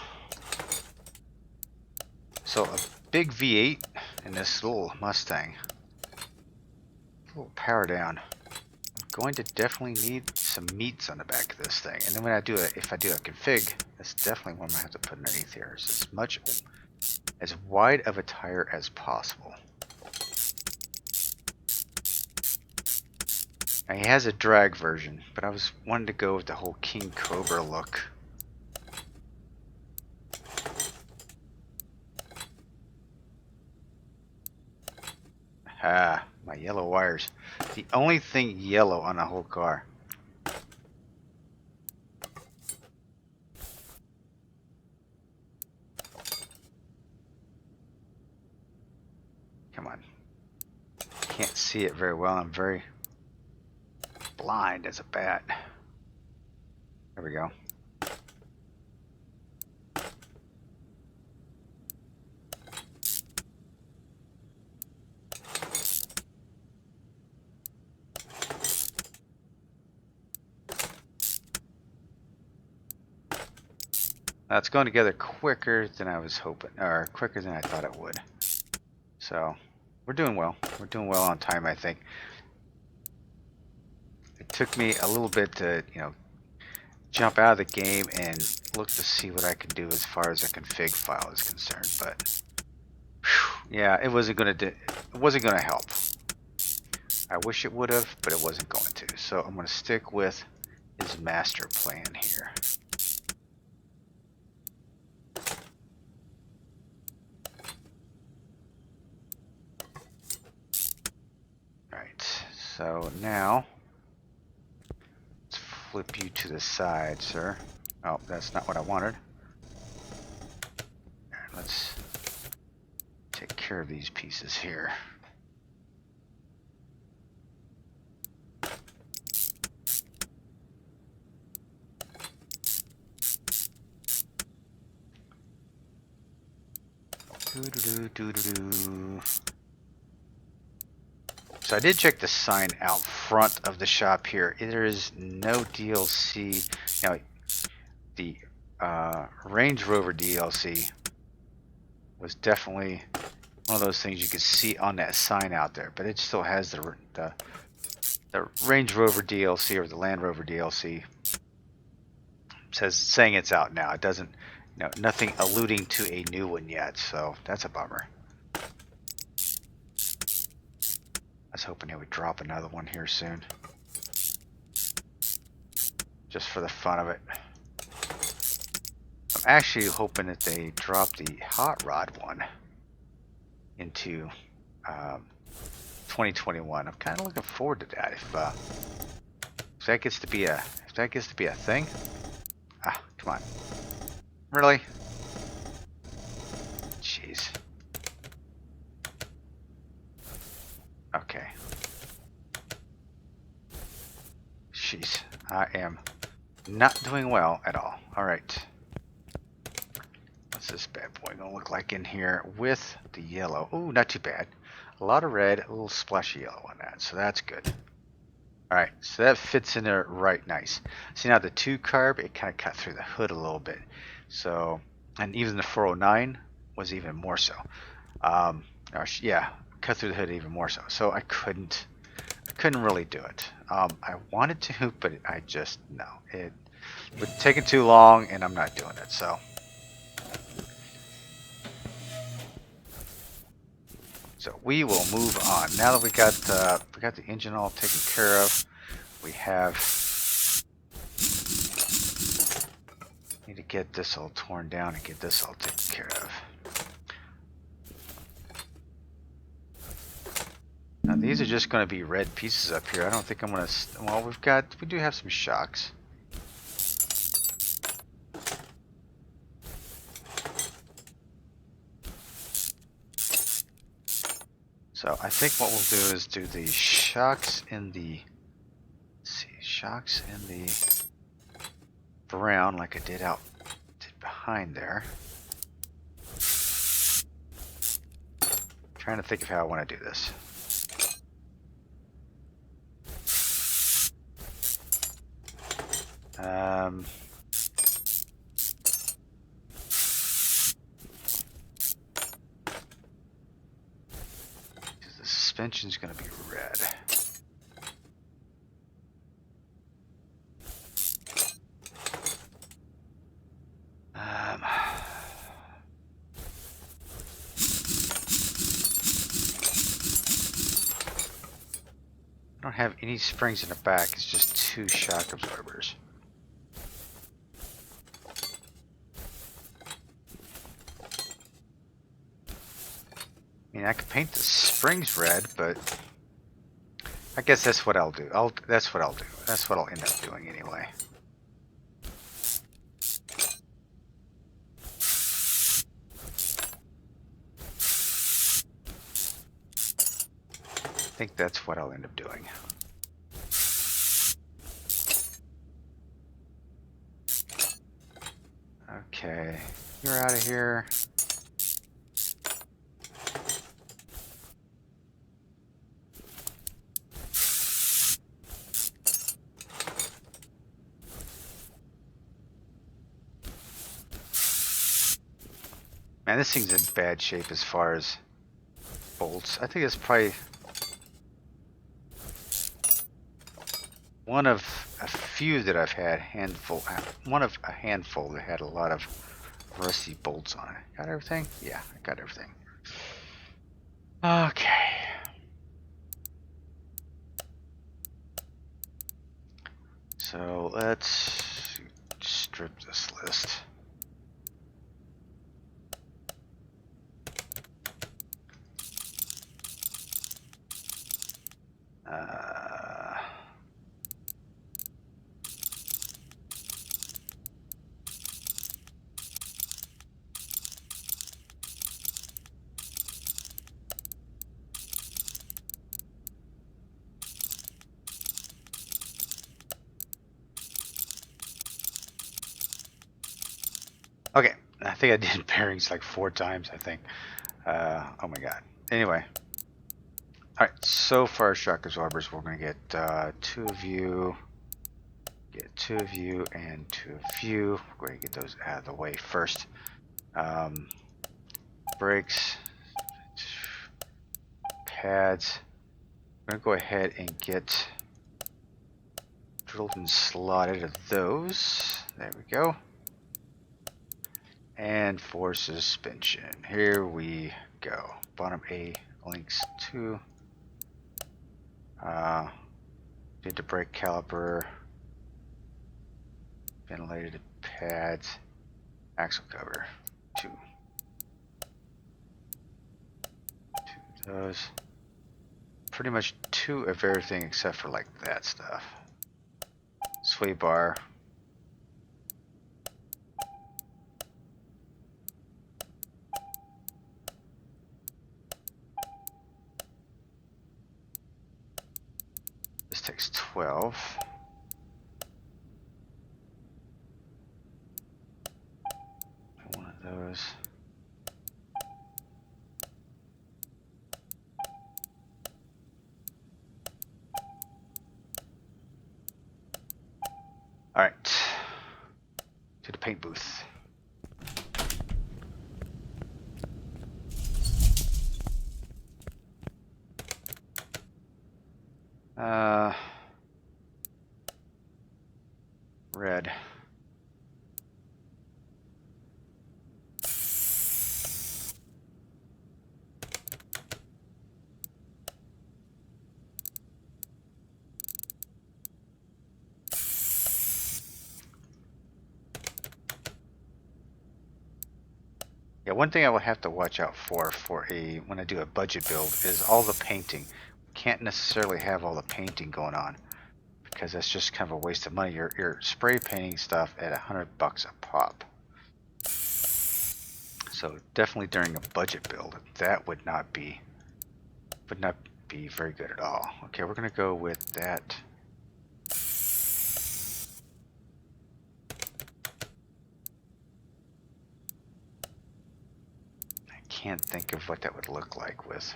So a big V8 in this little Mustang. A little power down. I'm going to definitely need some meats on the back of this thing. And then when I do it, if I do a config, that's definitely one I have to put underneath here. So as wide of a tire as possible. Now he has a drag version, but I was wanting to go with the whole King Cobra look. Ah, my yellow wires. The only thing yellow on the whole car. Come on. Can't see it very well. I'm very blind as a bat. There we go. It's going together quicker than I was hoping, or quicker than I thought it would. So, we're doing well. We're doing well on time, I think. It took me a little bit to, jump out of the game and look to see what I could do as far as a config file is concerned. But, whew, yeah, it wasn't gonna help. I wish it would have, but it wasn't going to. So I'm gonna stick with his master plan here. So now, let's flip you to the side, sir. Oh, that's not what I wanted. Let's take care of these pieces here. Doo-doo-doo-doo-doo-doo. So I did check the sign out front of the shop here. There is no DLC. The Range Rover DLC was definitely one of those things you could see on that sign out there, but it still has the Range Rover DLC or the Land Rover DLC saying it's out now. It doesn't, nothing alluding to a new one yet, so that's a bummer. I was hoping they would drop another one here soon, just for the fun of it. I'm actually hoping that they drop the Hot Rod one into 2021. I'm kind of looking forward to that. If that gets to be a thing. Ah, come on. Really? Jeez. Okay. Jeez. I am not doing well at all. All right. What's this bad boy gonna look like in here with the yellow? Ooh, not too bad. A lot of red, a little splashy yellow on that, so that's good. All right, so that fits in there right nice. See now the 2 carb, it kind of cut through the hood a little bit. So, and even the 409 was even more so. Yeah, cut through the hood even more so. So I couldn't really do it. I wanted to, but I just, no. It would take too long, and I'm not doing it, so. So we will move on. Now that we got the engine all taken care of, we need to get this all torn down and get this all taken care of. Now these are just going to be red pieces up here. I don't think I'm going to. Well, we do have some shocks. So I think what we'll do is do the shocks in the, shocks in the brown like I did behind there. Trying to think of how I want to do this. The suspension's going to be red. I don't have any springs in the back, it's just 2 shock absorbers. I mean, I could paint the springs red, but I guess that's what I'll do. That's what I'll do. That's what I'll end up doing anyway. I think that's what I'll end up doing. Okay, you're out of here. Man, this thing's in bad shape as far as bolts. I think it's probably one of a few that I've had, one of a handful that had a lot of rusty bolts on it. Got everything? Yeah, I got everything. Okay. So let's strip this list. Okay, I think I did bearings like 4 times, I think. Oh my god. Anyway. Alright, so for our shock absorbers, we're going to get 2 of you. Get 2 of you and 2 of you. We're going to get those out of the way first. Brakes, pads. I'm going to go ahead and get drilled and slotted of those. There we go. And for suspension, here we go. Bottom A links to did the brake caliper, ventilated pads, axle cover, 2 of those. Pretty much 2 of everything except for like that stuff. Sway bar. This takes 12. One of those. All right, to the paint booth. Red. Yeah, one thing I will have to watch out for when I do a budget build is all the painting. Can't necessarily have all the painting going on because that's just kind of a waste of money. You're spray painting stuff at $100 a pop. So definitely during a budget build, that would not be very good at all. Okay, we're gonna go with that. I can't think of what that would look like with.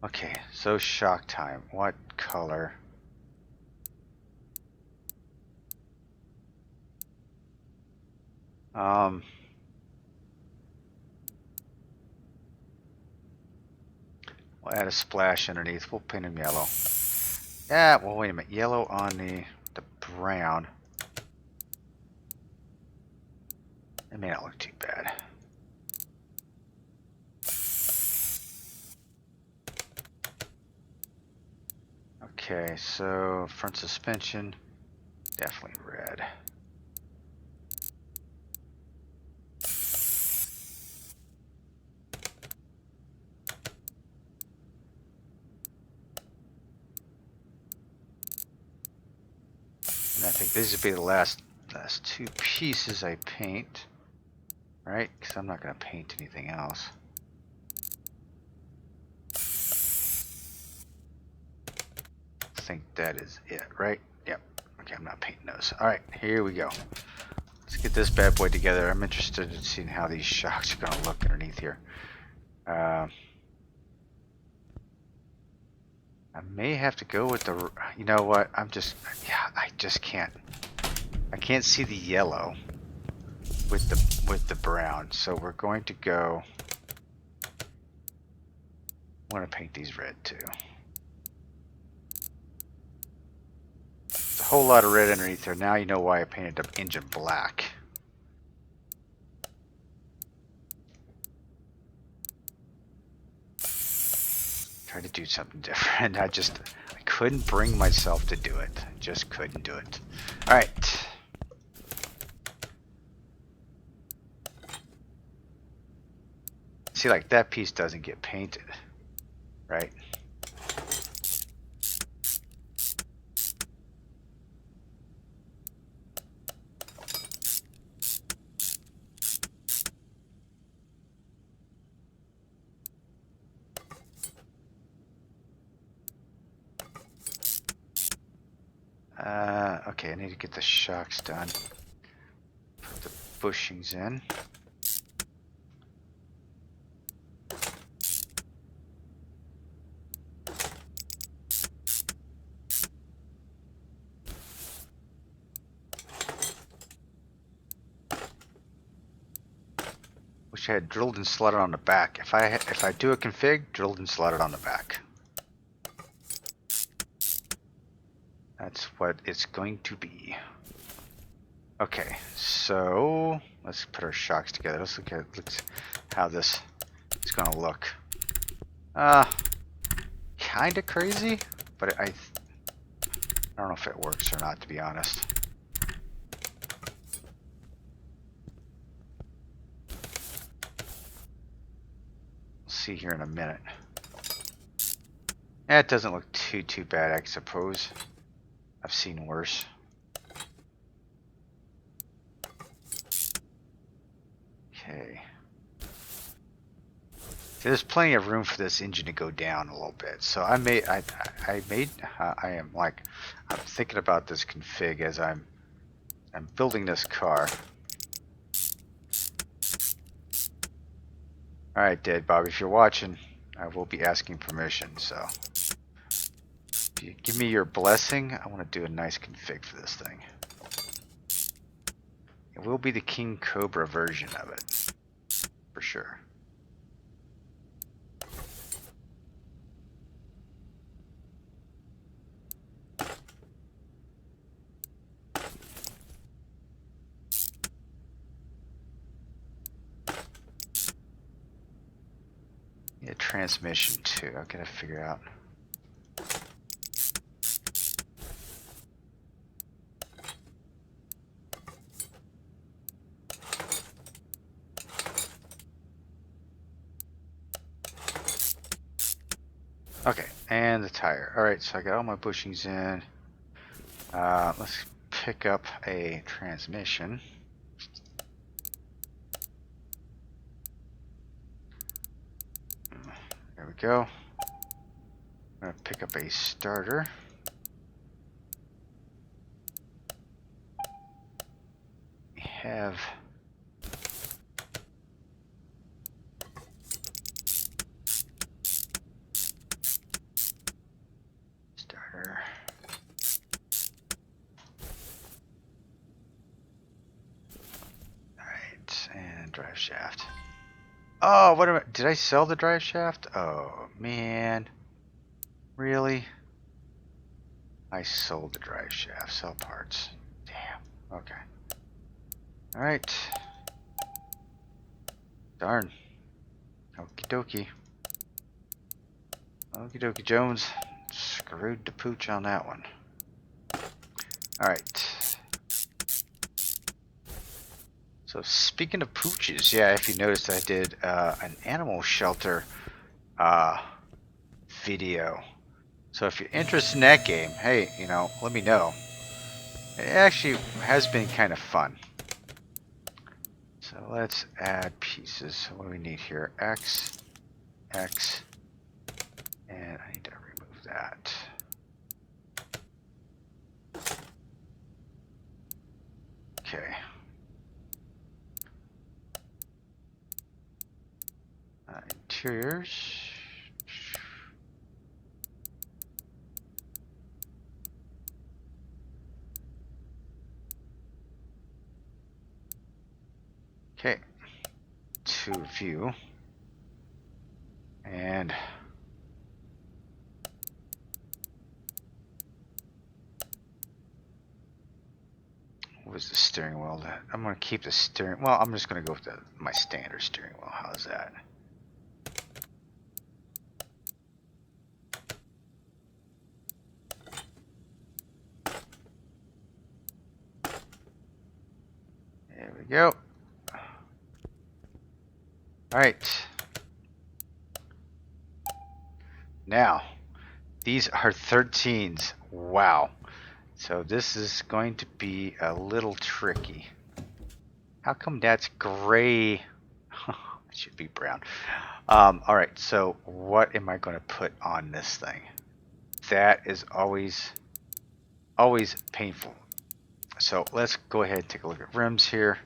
Okay, so shock time. What color? We'll add a splash underneath. We'll paint him yellow. Yeah, well, wait a minute. Yellow on the brown. It may not look too bad. Okay, so front suspension, definitely red. And I think these will be the last 2 pieces I paint, right? Because I'm not going to paint anything else. I think that is it, right? Yep. Okay, I'm not painting those. All right, here we go. Let's get this bad boy together. I'm interested in seeing how these shocks are going to look underneath here. I may have to go with the, you know what, I just can't. I can't see the yellow with the brown, so we're going to go, I want to paint these red too. There's a whole lot of red underneath there. Now you know why I painted the engine black. Try to do something different. I couldn't bring myself to do it. I just couldn't do it. All right. See, like that piece doesn't get painted, right? Okay, I need to get the shocks done. Put the bushings in. Wish I had drilled and slotted on the back. If I do a config, drilled and slotted on the back. That's what it's going to be. Okay, so let's put our shocks together. Let's look at how this is gonna look. Kinda crazy, but I don't know if it works or not, to be honest. We'll see here in a minute. It doesn't look too bad, I suppose. I've seen worse. Okay. There's plenty of room for this engine to go down a little bit. So I'm thinking about this config as I'm building this car. Alright, Dead Bob, if you're watching, I will be asking permission, so if you give me your blessing, I want to do a nice config for this thing. It will be the King Cobra version of it, for sure. Yeah, transmission too. I gotta figure out. Okay, and the tire. Alright, so I got all my bushings in. Let's pick up a transmission. There we go. I'm going to pick up a starter. We have starter. Alright, and drive shaft. Oh, what am I? Did I sell the drive shaft? Oh, man. Really? I sold the drive shaft. Sell parts. Damn. Okay. Alright. Darn. Okie dokie. Okie dokie Jones. Screwed the pooch on that one. Alright. So speaking of pooches, yeah, if you noticed, I did an animal shelter video. So if you're interested in that game, hey, you know, let me know. It actually has been kind of fun. So let's add pieces. So what do we need here? X, X, and I need to remove that. Okay. Interiors. Okay. To view. And what was the steering wheel? I'm going to keep the steering. Well, I'm just going to go with my standard steering wheel. How's that? There we go. All right. Now, these are 13s. Wow. So this is going to be a little tricky. How come that's gray? It should be brown. All right. So what am I going to put on this thing? That is always painful. So let's go ahead and take a look at rims here.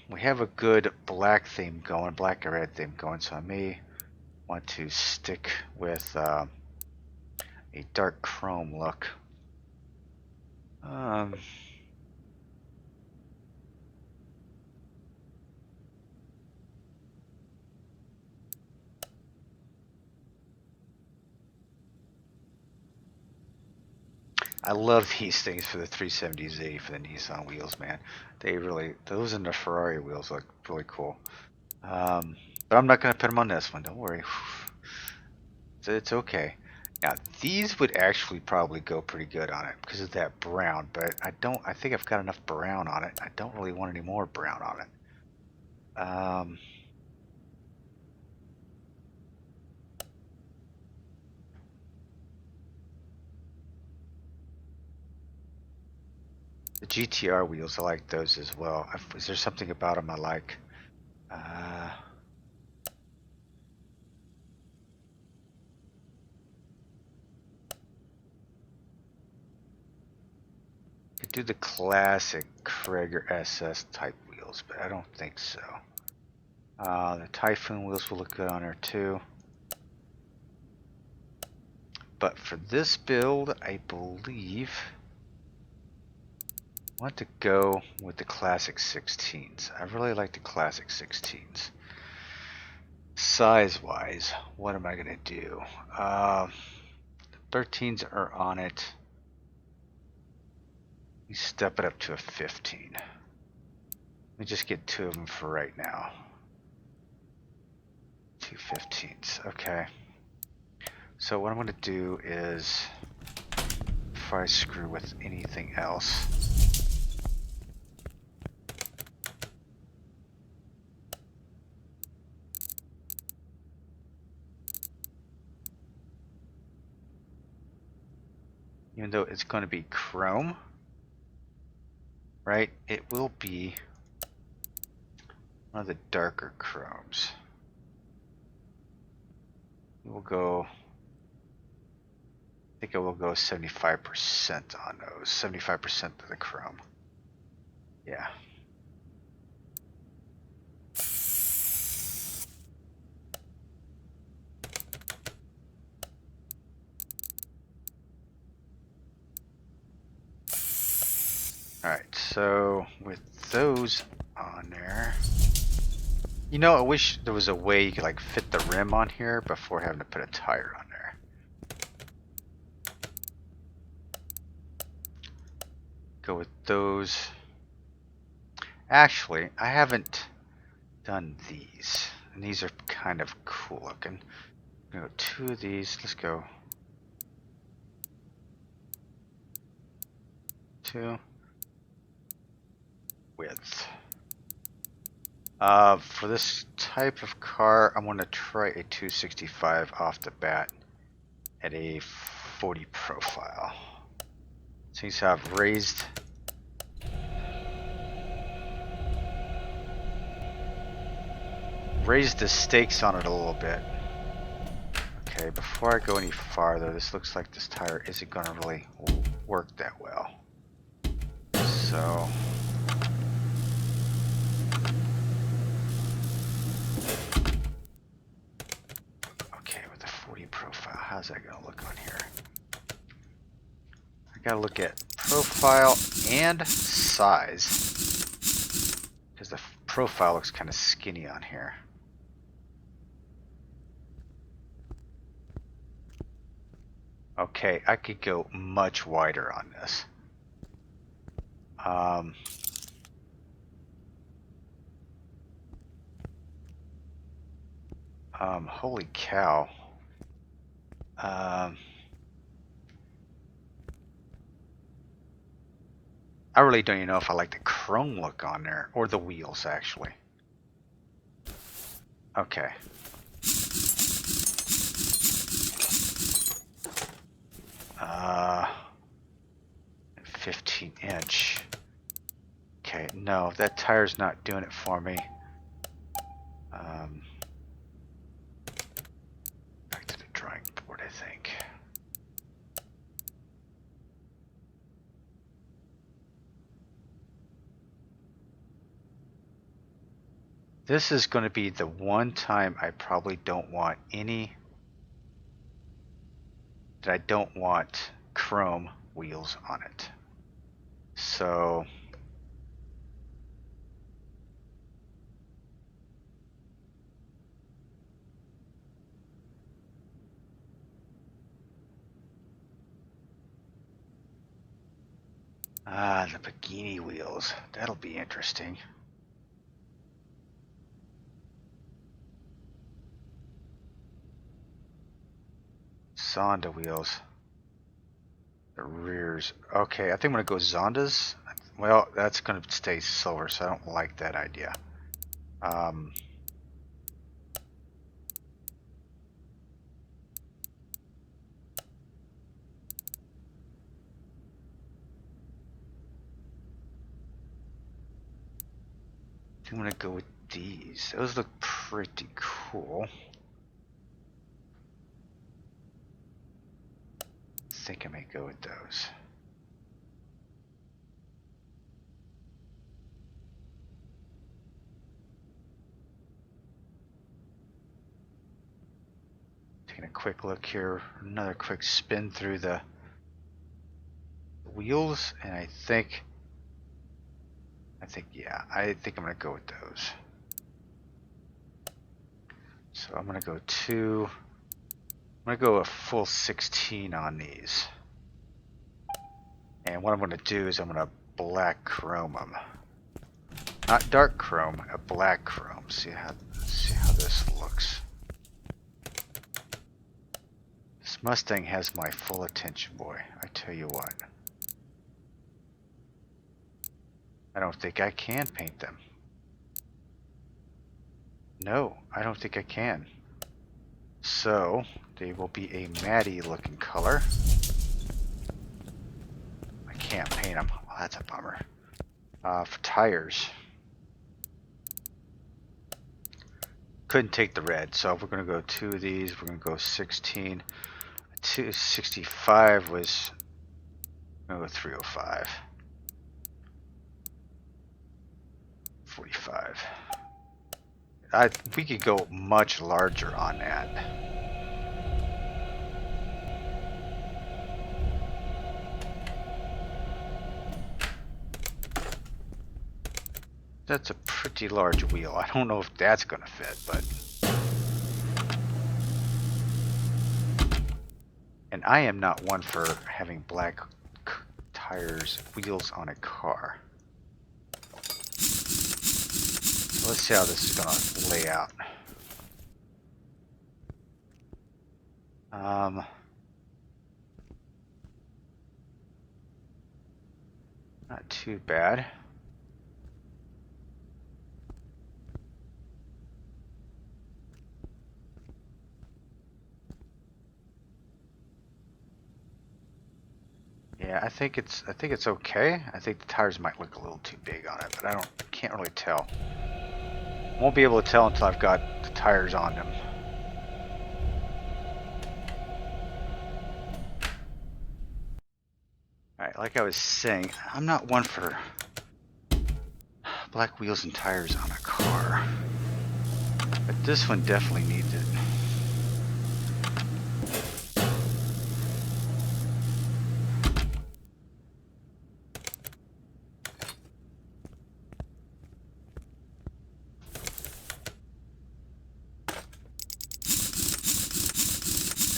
We have a good black theme going, black and red theme going, so I may want to stick with a dark chrome look. I love these things for the 370Z for the Nissan wheels, man. They really, those and the Ferrari wheels look really cool. But I'm not going to put them on this one. Don't worry. It's okay. Now these would actually probably go pretty good on it because of that brown, but I think I've got enough brown on it. I don't really want any more brown on it. The GTR wheels, I like those as well. Is there something about them I like? Could do the classic Krager SS type wheels, but I don't think so. The Typhoon wheels will look good on there too. But for this build, I believe I want to go with the classic 16s. I really like the classic 16s. Size-wise, what am I going to do? 13s are on it. Let me step it up to a 15. Let me just get 2 of them for right now. 2 15s, okay. So what I'm going to do is, before I screw with anything else, even though it's going to be chrome, right, it will be one of the darker chromes. We'll go, I think I will go 75% on those, 75% of the chrome. Yeah. Alright, so with those on there, you know, I wish there was a way you could like fit the rim on here before having to put a tire on there. Go with those. Actually, I haven't done these, and these are kind of cool looking. I'm gonna go 2 of these. Let's go 2 width. For this type of car, I'm going to try a 265 off the bat at a 40 profile. Seems to have raised the stakes on it a little bit. Okay, before I go any farther, this looks like this tire isn't going to really work that well. So okay, with the 40 profile, how's that going to look on here? I got to look at profile and size, because the profile looks kind of skinny on here. Okay, I could go much wider on this. Holy cow. I really don't even know if I like the chrome look on there, or the wheels actually. Okay. Uh, 15-inch. Okay, no, that tire's not doing it for me. Back to the drawing board, I think. This is going to be the one time I probably don't want I don't want chrome wheels on it. So Ah, the Pagini wheels. That'll be interesting. Zonda wheels. The rears. Okay, I think I'm going to go Zondas. Well, that's going to stay silver, so I don't like that idea. I'm going to go with these. Those look pretty cool. I think I may go with those. Taking a quick look here, another quick spin through the wheels, and I think yeah, I think I'm gonna go with those. So I'm gonna go a full 16 on these. And what I'm gonna do is I'm gonna black chrome them. Not dark chrome, a black chrome. See how this looks. This Mustang has my full attention, boy. I tell you what. I don't think I can paint them. No, I don't think I can. So, they will be a matty looking color. I can't paint them. Oh, that's a bummer. For tires. Couldn't take the red, so if we're going to go 2 of these, we're going to go 16. 265 was, I'm going to go 305. 45. We could go much larger on that. That's a pretty large wheel. I don't know if that's going to fit, but... And I am not one for having black tires, wheels on a car. So let's see how this is going to lay out. Not too bad. Yeah, I think it's okay. I think the tires might look a little too big on it, but I can't really tell. Won't be able to tell until I've got the tires on them. Alright, like I was saying, I'm not one for black wheels and tires on a car. But this one definitely needs it.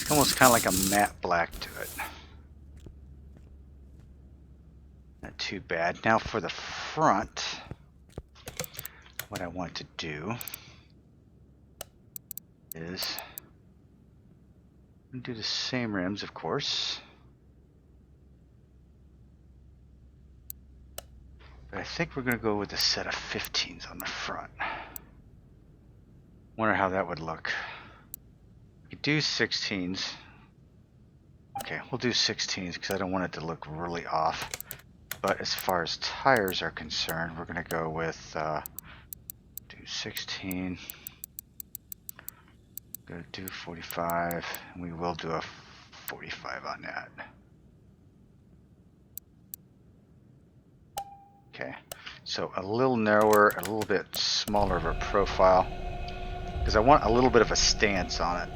It's almost kind of like a matte black to it. Not too bad. Now for the front, what I want to do is do the same rims, of course. But I think we're going to go with a set of 15s on the front. Wonder how that would look. We could do 16s. Okay, we'll do 16s because I don't want it to look really off. But as far as tires are concerned, we're going to go with do 16. Go do 45. And we will do a 45 on that. Okay, so a little narrower, a little bit smaller of a profile, because I want a little bit of a stance on it.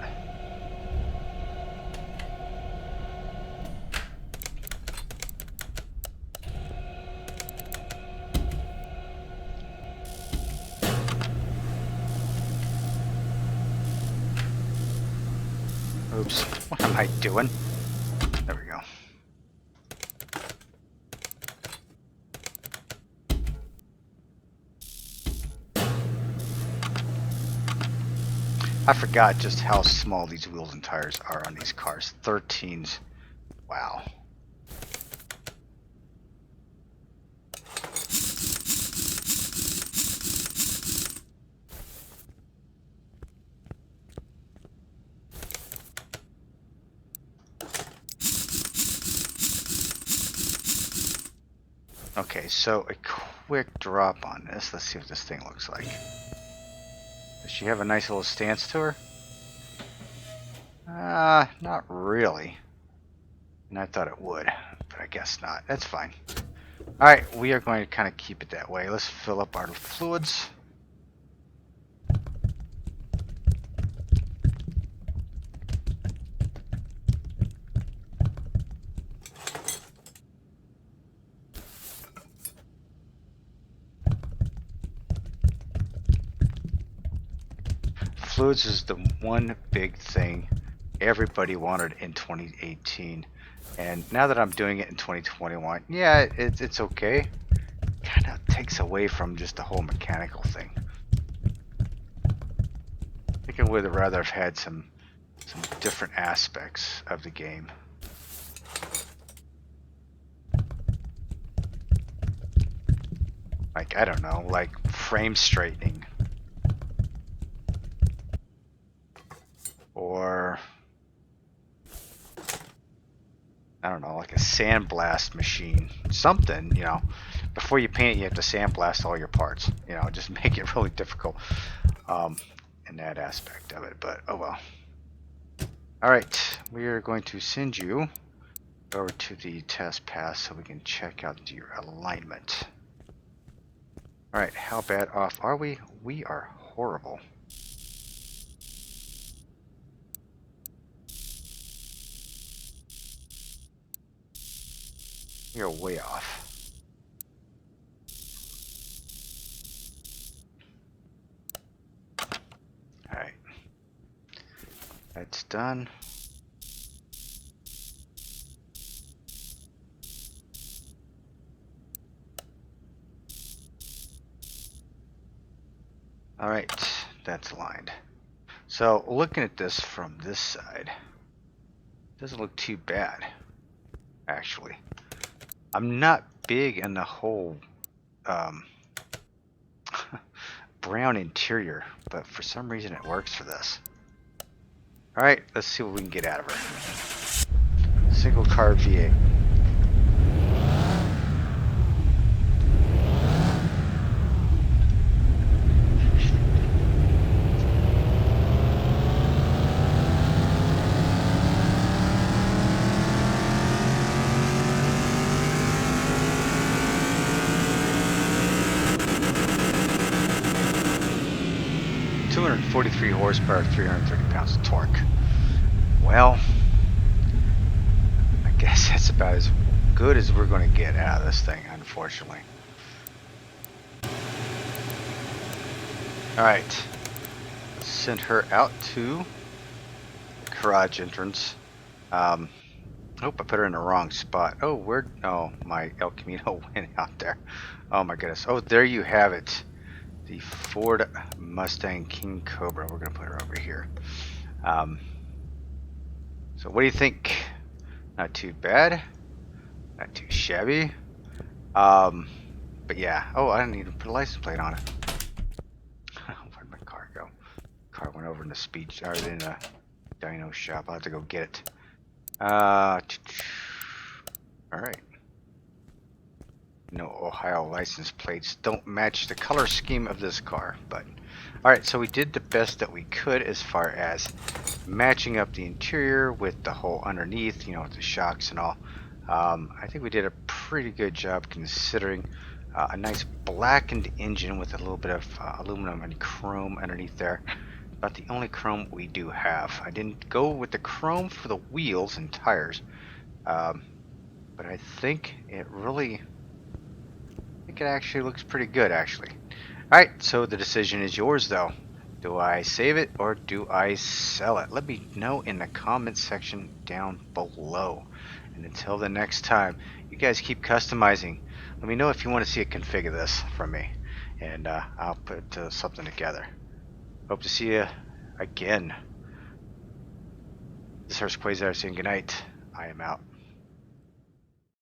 Oops, what am I doing? There we go. I forgot just how small these wheels and tires are on these cars. 13s. Wow. Okay, so a quick drop on this. Let's see what this thing looks like. Does she have a nice little stance to her? Not really. And I thought it would, but I guess not. That's fine. Alright, we are going to kind of keep it that way. Let's fill up our fluids. Fluids is the one big thing everybody wanted in 2018, and now that I'm doing it in 2021, yeah, it's okay. Kind of takes away from just the whole mechanical thing. I think I would have rather have had some different aspects of the game. Like, I don't know, like frame straightening. Or, I don't know, like a sandblast machine. Something, you know. Before you paint it, you have to sandblast all your parts. You know, just make it really difficult in that aspect of it. But, oh well. Alright, we are going to send you over to the test pass so we can check out your alignment. Alright, how bad off are we? We are horrible. We are way off. Alright. That's done. Alright, that's aligned. So, looking at this from this side, doesn't look too bad, actually. I'm not big in the whole brown interior, but for some reason it works for this. Alright, let's see what we can get out of her. Single car V8. .43 horsepower, 330 pounds of torque. Well, I guess that's about as good as we're going to get out of this thing, unfortunately. Alright, let's send her out to the garage entrance. Oh, I put her in the wrong spot. Oh, where? Oh, my El Camino went out there. Oh my goodness. Oh, there you have it. The Ford Mustang King Cobra. We're going to put her over here. So what do you think? Not too bad. Not too shabby. But yeah. Oh, I didn't even put a license plate on it. Where'd my car go? Car went over in the in the dyno shop. I'll have to go get it. Alright. No Ohio license plates don't match the color scheme of this car, but alright, so we did the best that we could as far as matching up the interior with the whole underneath, you know, with the shocks and all. I think we did a pretty good job considering a nice blackened engine with a little bit of aluminum and chrome underneath there. About the only chrome we do have. I didn't go with the chrome for the wheels and tires, but I think it actually looks pretty good, actually. Alright, so the decision is yours, though. Do I save it or do I sell it? Let me know in the comment section down below. And until the next time, you guys keep customizing. Let me know if you want to see a config of this from me, and I'll put something together. Hope to see you again. This is Hurst Quayzar saying goodnight. I am out.